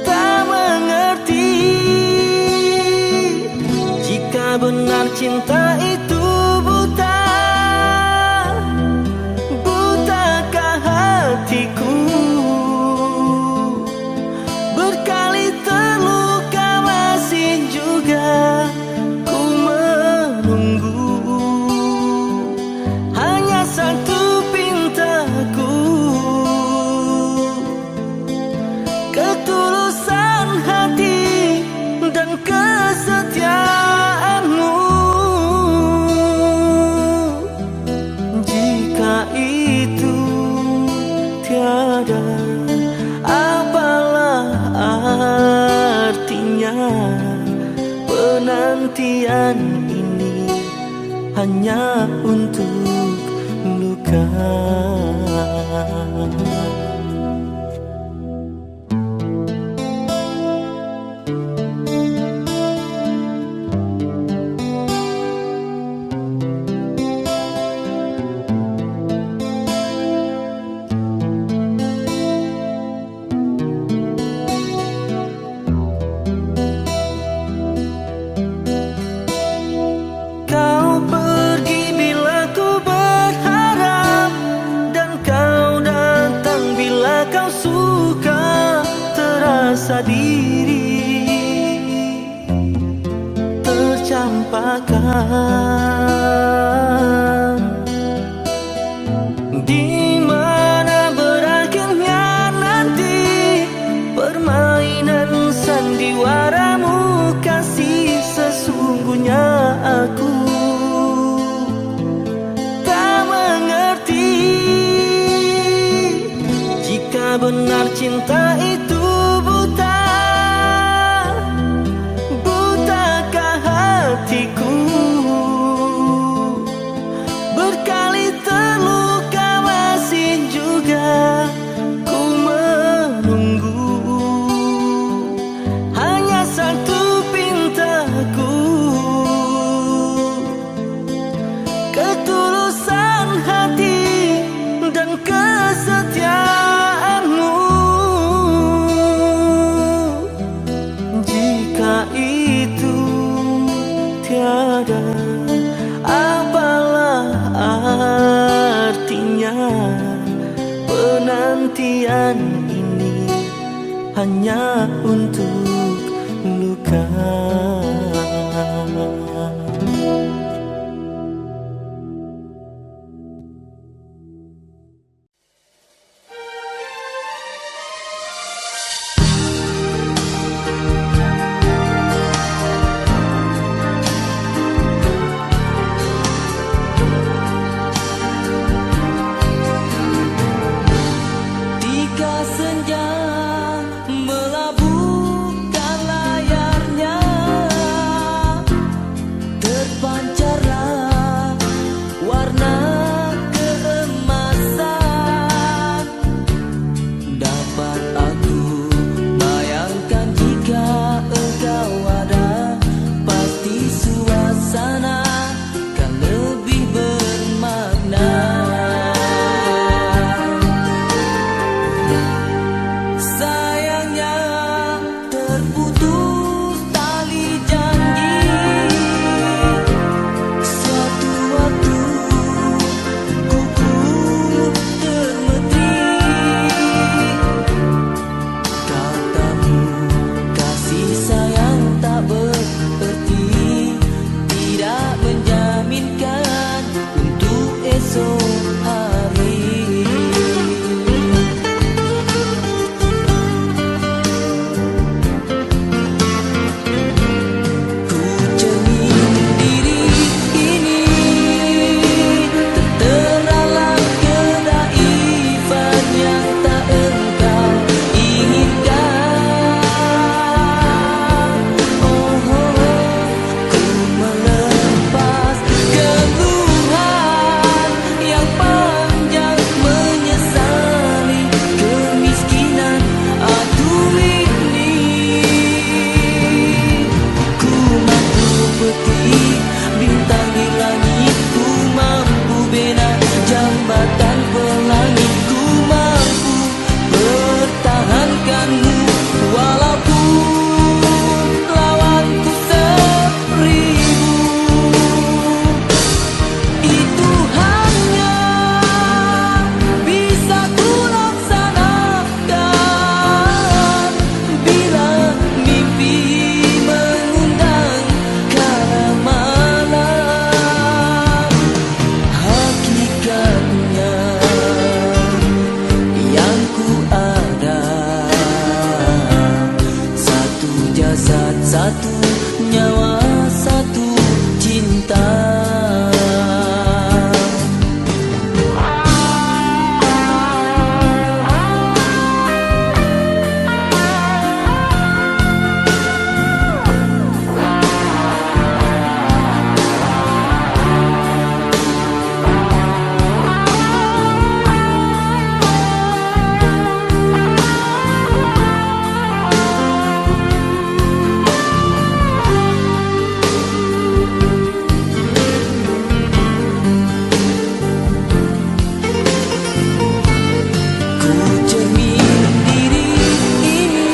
S6: tak mengerti jika benar cinta itu buta. Butakah hatiku? Berkali terluka masih juga ku menunggu. Hanya satu pintaku, ketulusan hati dan kesetiaanmu. Jika itu tiada, apalah artinya penantian ini hanya untuk luka. Kau pergi bila ku berharap, dan kau datang bila kau suka. Terasa diri tercampakkan. Di mana berakhirnya nanti permainan sandiwaramu kasih? Sesungguhnya aku tak mengerti jika benar cinta itu buta. Butakah hatiku? Berkali terluka masih juga ku menunggu. Hanya satu pintaku, ketulusan hati dan kesetiaanmu. Jika itu tiada, apalah artinya penantian ini hanya untuk luka.
S1: Jika senja melabuhkan layarnya
S6: terputus tali janji. Suatu waktu kuku termetri, katamu kasih sayang tak berarti, tidak menjaminkan untuk esok hari. Ku cermin diri ini, terteralah kenaifan yang tak engkau inginkan. Oh, ku melepas keluhan yang panjang menyesali kemiskinan aku ini. Ku mampu petik bintang di langit, ku mampu bina jambatan pelangi, ku mampu pertahankanmu walaupun lawanku seribu. Itu hanya bisa ku laksanakan bila mimpi mengundang kala malam. Hakikatnya yang ku ada, satu jasad, satu nyawa, satu cinta. Ku cermin diri ini,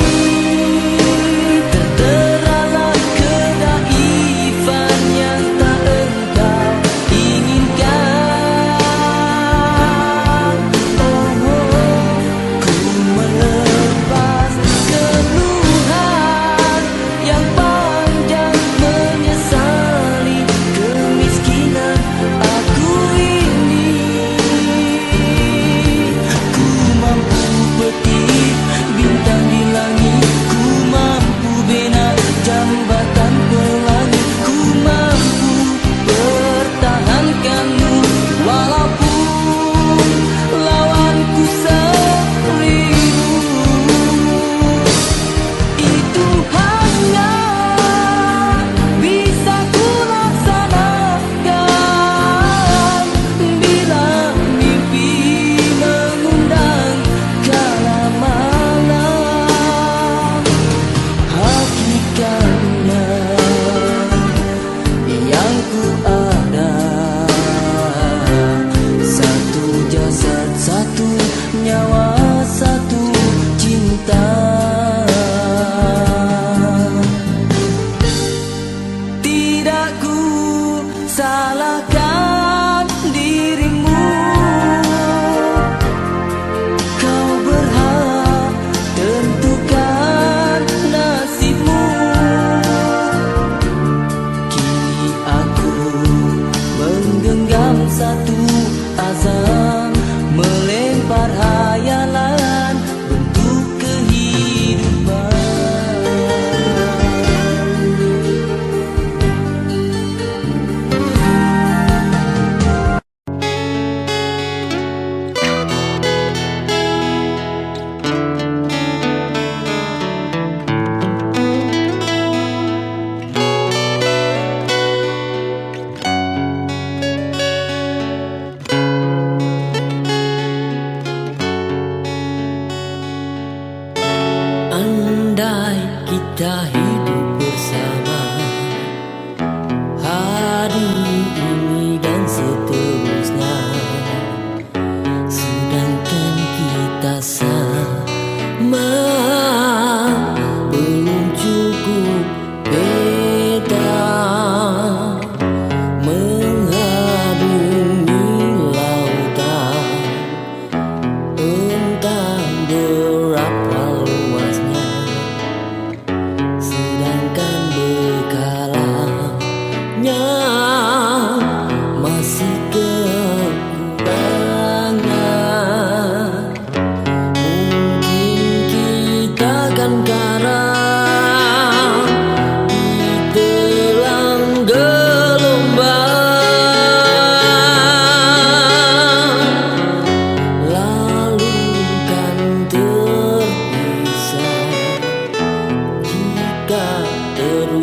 S6: terteralah kenaifan yang tak engkau inginkan. Oh, ku melepas keluhan yang panjang menyesali kemiskinan aku ini. Ku mampu petik bintang di langit, ku mampu bina jambatan pelangi, ku mampu pertahankanmu walaupun lawanku seribu. Itu hanya bisa ku laksanakan bila mimpi mengundang kala malam. Hakikatnya yang ku ada, satu jasad, satu nyawa, satu cinta. Tidak ku salahkan dirimu, kau berhak tentukan nasibmu. Kini aku menggenggam satu azam, melempar hayalan bentuk kehidupan. Andai kita hidup bersama hari ini dan seterusnya, sedangkan kita sama belum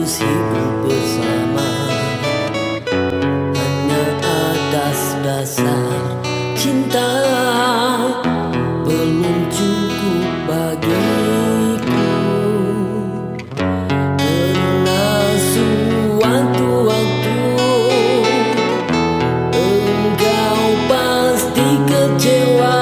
S6: terus hidup bersama, hanya atas dasar cinta belum cukup bagiku. Karena suatu-waktu engkau pasti kecewa.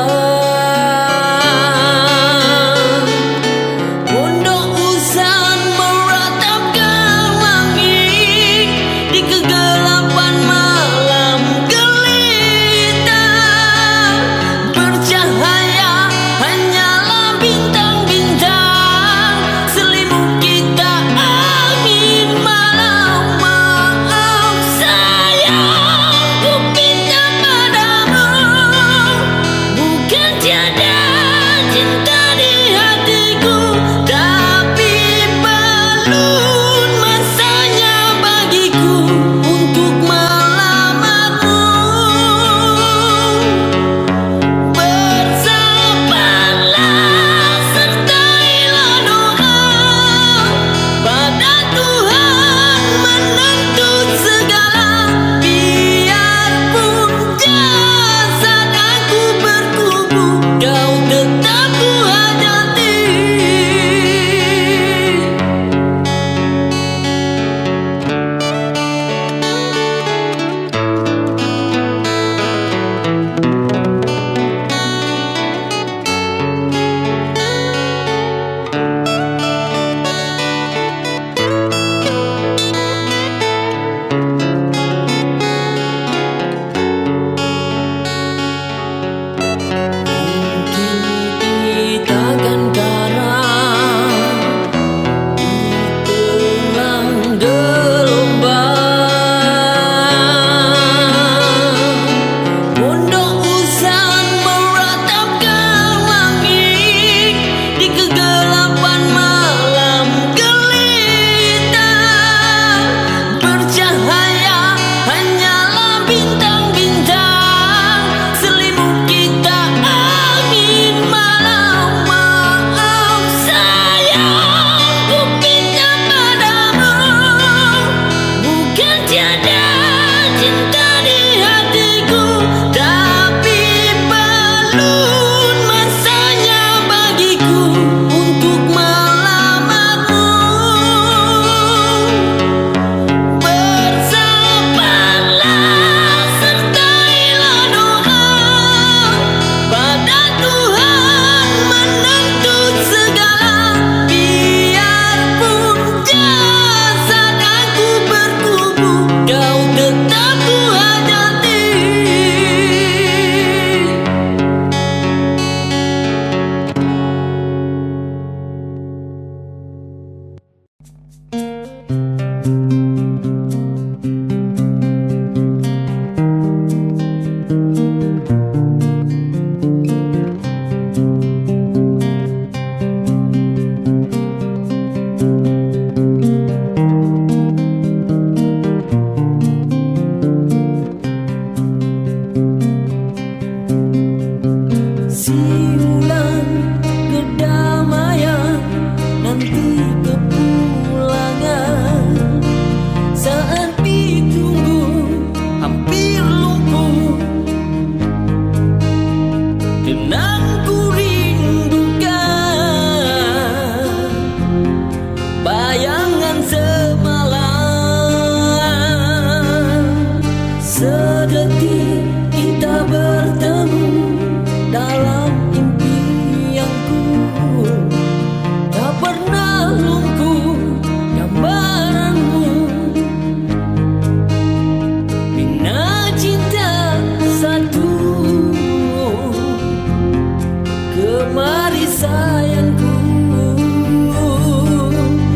S6: Mari sayangku,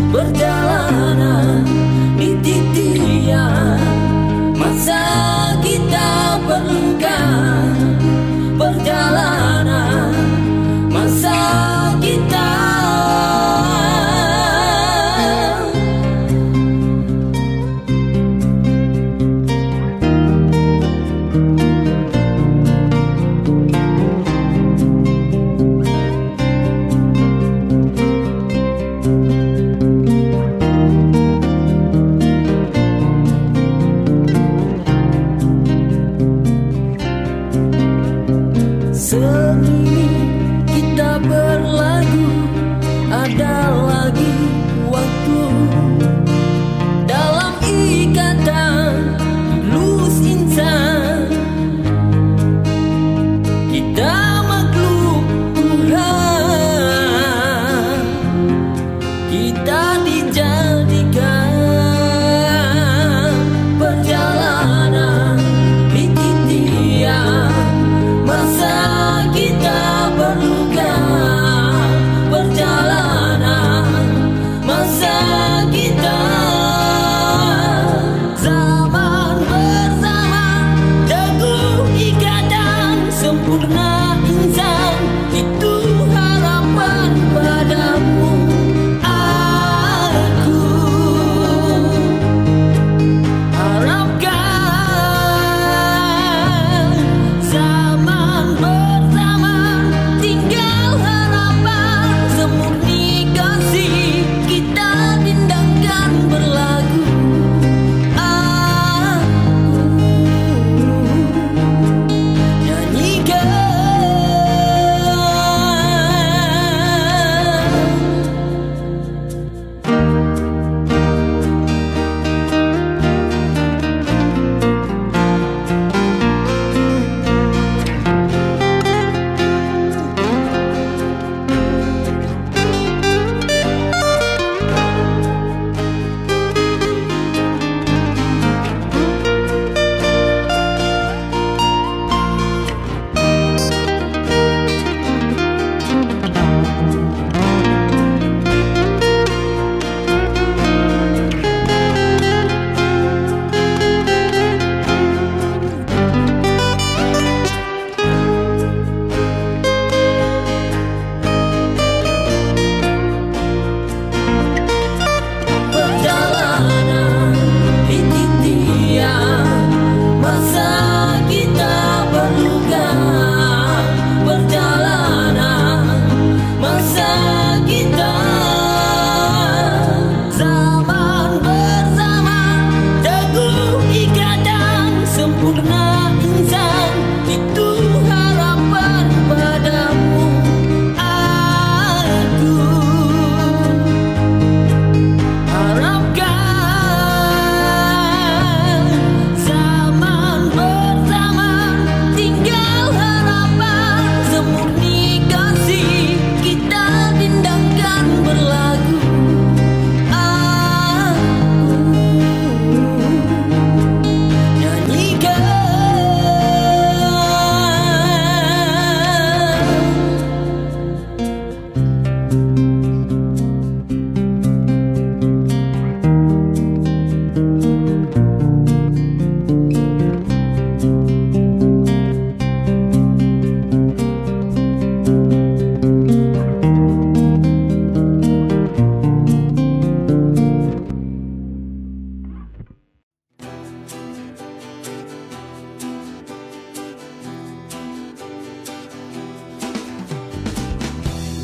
S6: perjalanan kita dijadikan perjalanan di titian masa kita berlukan perjalanan masa kita. Zaman bersama teguh ikatan sempurna insan, itu harapan padamu aku harapkan. Zaman bersama tinggal harapan semurni kasih, kita dindangkan berlagu aku nyanyikan. Perjalanan di titian masa kita berlukan perjalanan masa kita. Zaman bersama teguh ikatan sempurna insan, itu harapan padamu aku harapkan. Zaman bersama tinggal harapan semurni kasih, kita dindangkan berlagu aku nyanyikan.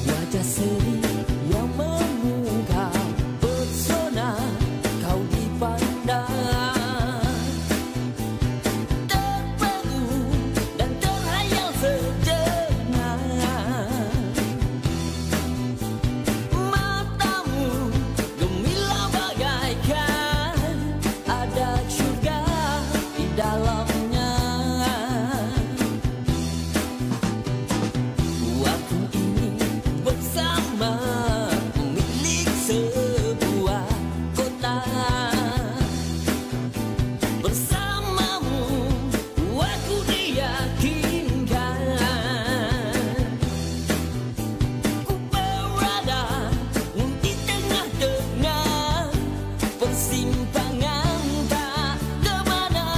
S6: Wajah seri yang memukau pesona kau dipandang, terpaku dan terhayal sejenak. Matamu gemilang bagaikan ada surga di dalamnya. Waktu ini bersama pemilik sebuah kota, bersamamu aku diyakinkan. Ku berada di tengah-tengah persimpangan tak kemana.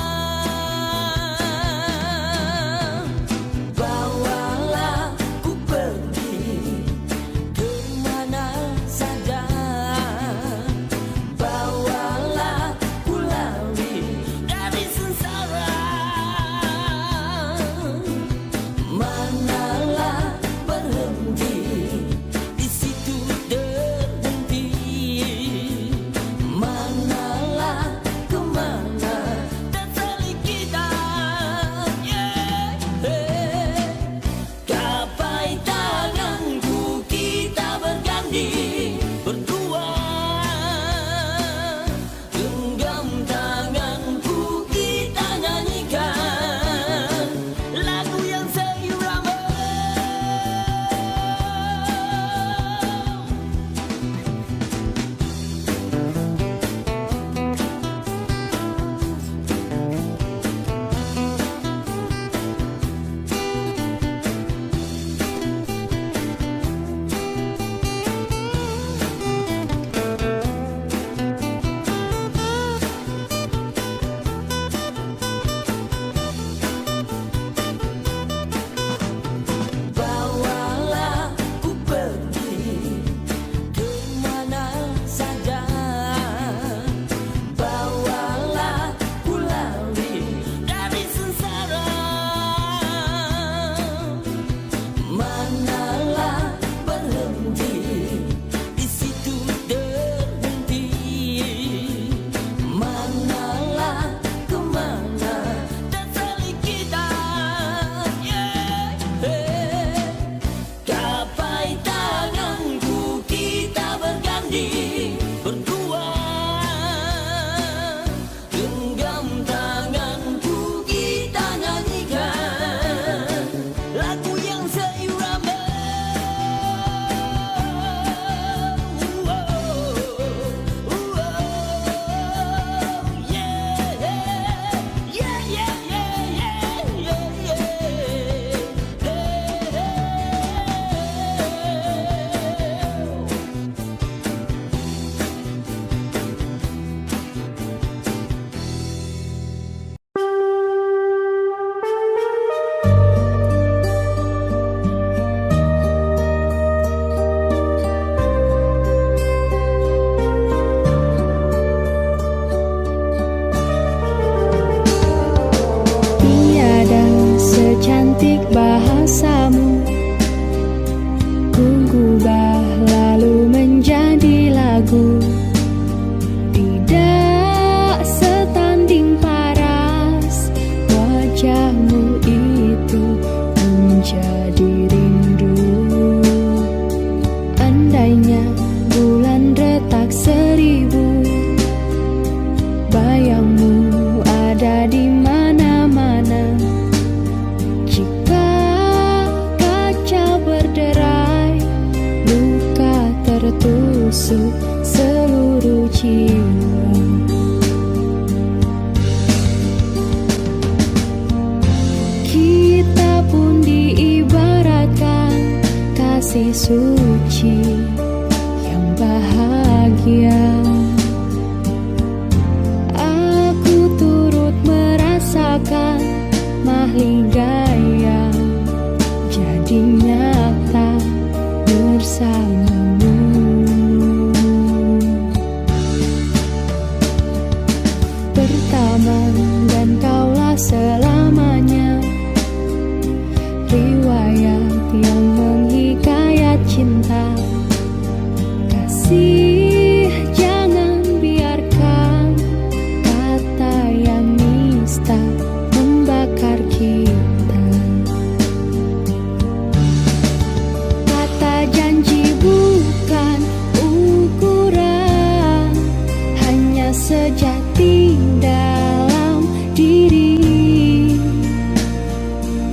S2: petik bahasamu, ku gubah lalu menjadi lagu. Tidak setanding paras wajahmu itu menjadi rindu. Andainya bulan retak 1000, bayangmu ada di mana-mana. Jika kaca berderai, luka tertusuk seluruh jiwa. Kita pun diibaratkan kasih suci yang bahagia. Aku turut merasakan mahligai yang jadi nyata bersamamu. Pertama dan kaulah selamanya, riwayat yang menghikayat cinta. Kasih jangan biarkan kata yang nista membakar kita. Kata janji bukan ukuran, hanya sejati dalam diri.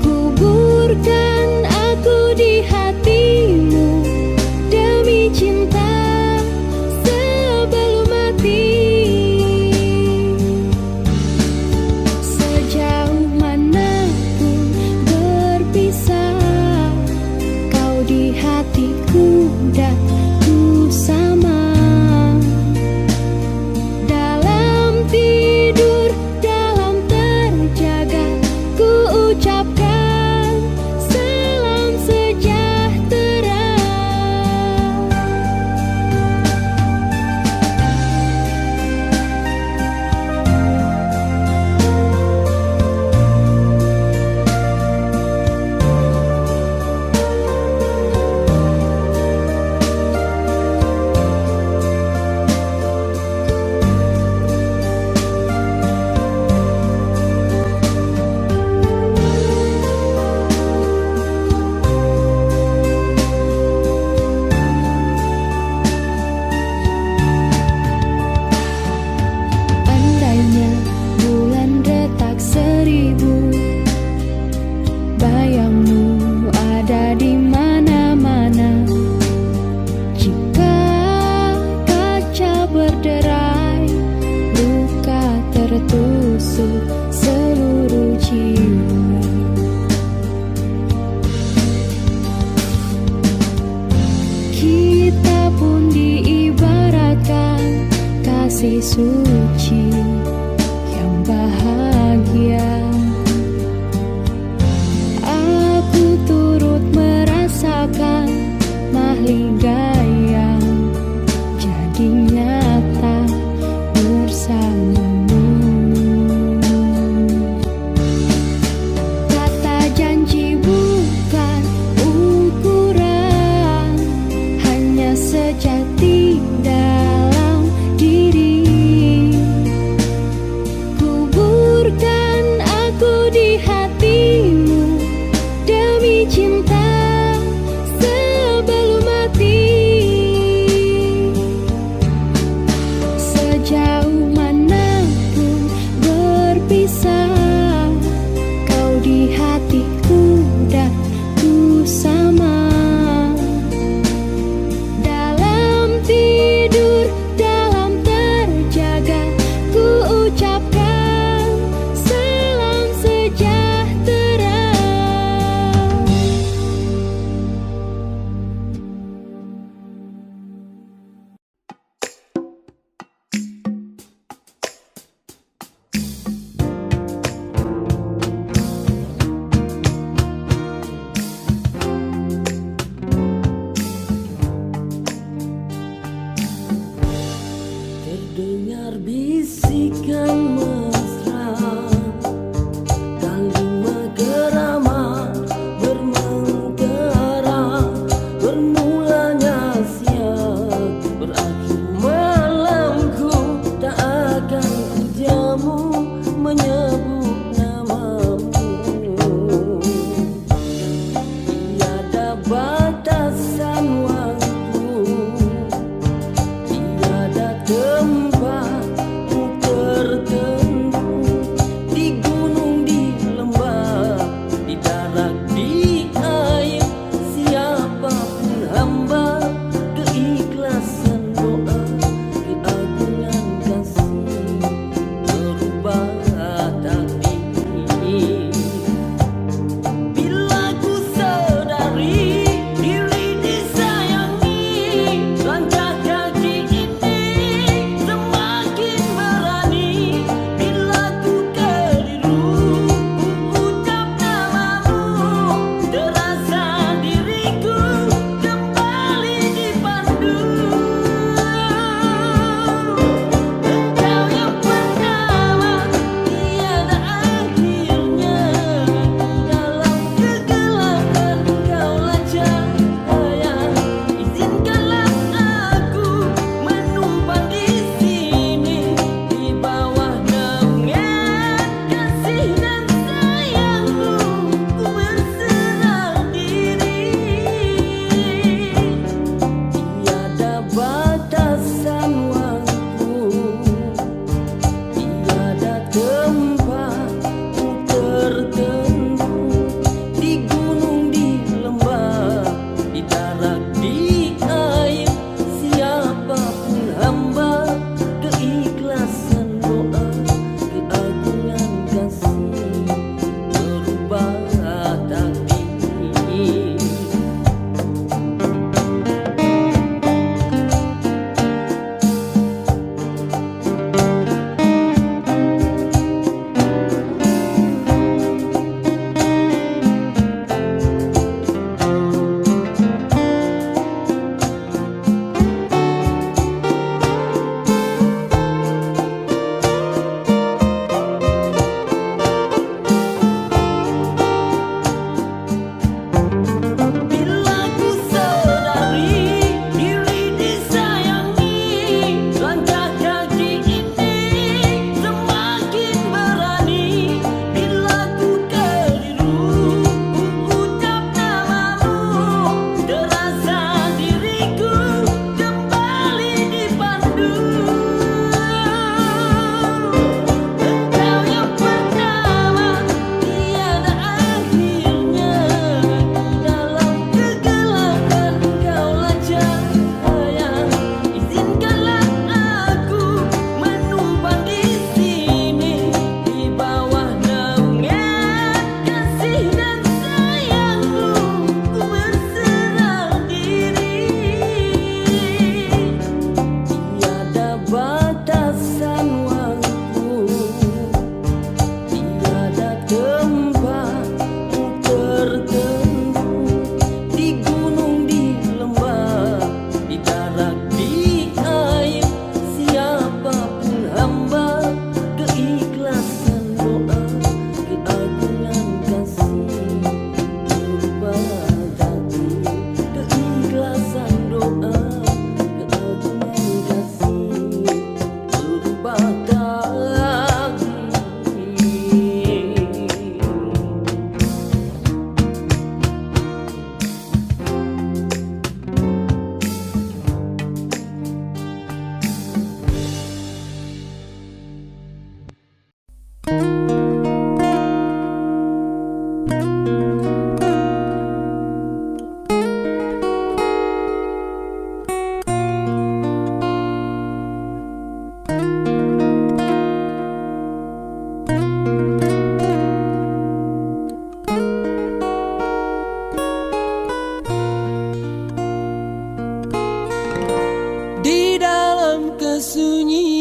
S2: Kuburkan aku di hatimu demi cinta sebelum mati. Sejauh manapun berpisah, kau di hatiku dan ku sama. Dalam tidur, dalam terjaga, ku ucapkan salam sejahtera. Andainya bulan retak 1000, bayangmu ada di mana-mana. Jika kaca berderai, luka tertusuk seluruh jiwa. Kita pun diibaratkan kasih suci yang bahagia. Aku turut merasakan mahligai yang jadi nyata bersamamu. Kata janji bukan ukuran, hanya sejati dalam diri. Kuburkan aku di hatimu demi cinta sebelum mati. Sejauh manapun berpisah, kau di hatiku dan ku sama. Dalam tidur, dalam terjaga, ku ucapkan salam sejahtera.
S6: Terdengar bisikan mesra, kalimat geramat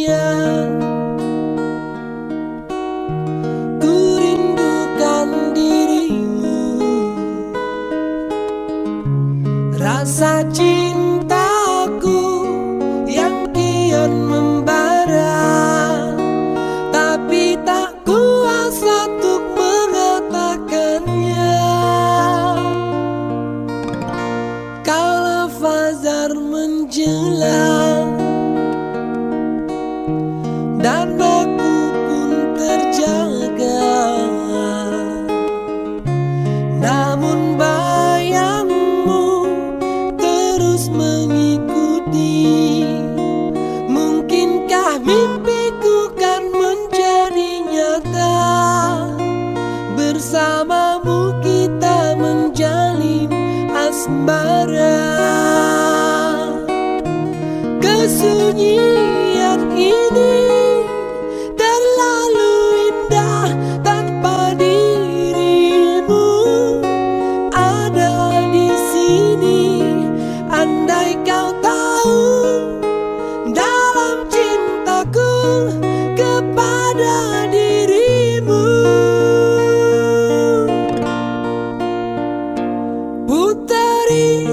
S7: dunia. Ku rindukan dirimu, rasa cintaku yang kian membara, tapi tak kuasa untuk mengatakannya. Kala fajar menjelang dan aku pun terjaga, namun bayangmu terus mengikuti. Mungkinkah mimpiku kan menjadi nyata? Bersamamu kita menjalin asmara. Kesunyian ini terlalu indah tanpa dirimu ada di sini. Andai kau tahu dalam cintaku kepada dirimu. Puteri,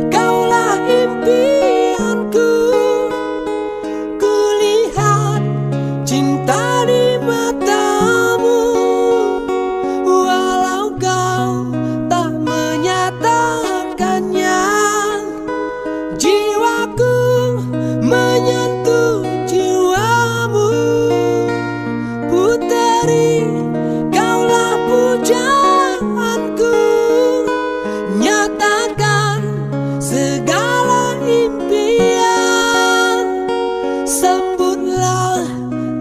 S7: kaulah impianku. Kulihat cinta di matamu, walau kau tak menyatakannya. Jiwaku menyentuh jiwamu. Puteri, kaulah pujaanku. Nyatakan segala impian. Sambutlah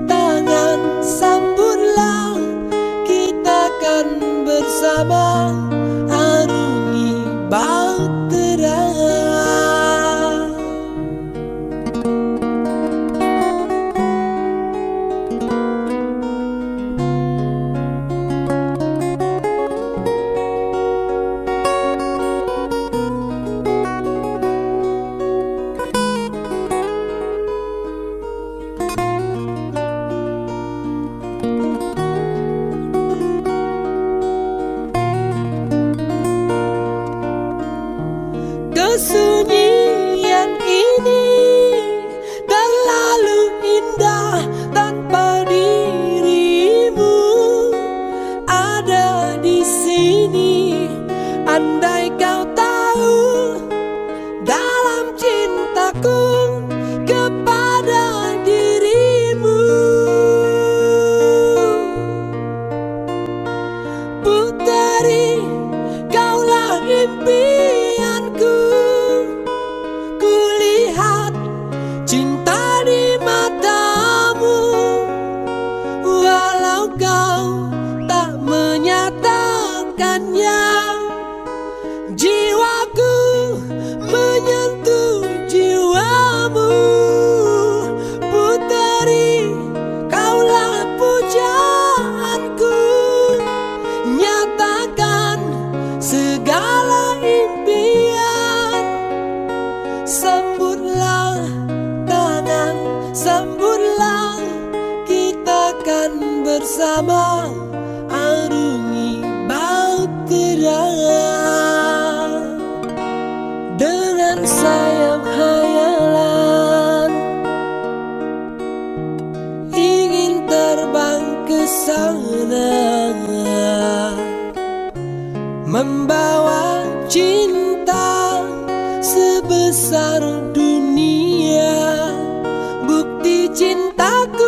S7: tangan, sambutlah, kita kan bersama arungi bahtera. Kesunyian ini terlalu indah tanpa dirimu ada di sini. Andai kau tahu dalam cintaku kepada dirimu. Puteri, kaulah impianku. Kulihat cinta di matamu, walau kau tak menyatakannya. Jiwaku menyentuh jiwamu. Puteri, kaulah pujaanku. Nyatakan segala impian. Sambutlah tangan, sambutlah, kita kan bersama arungi bahtera. Dengan sayap hayalan ingin terbang ke sana, membawa cinta sebesar dunia. Bukti cintaku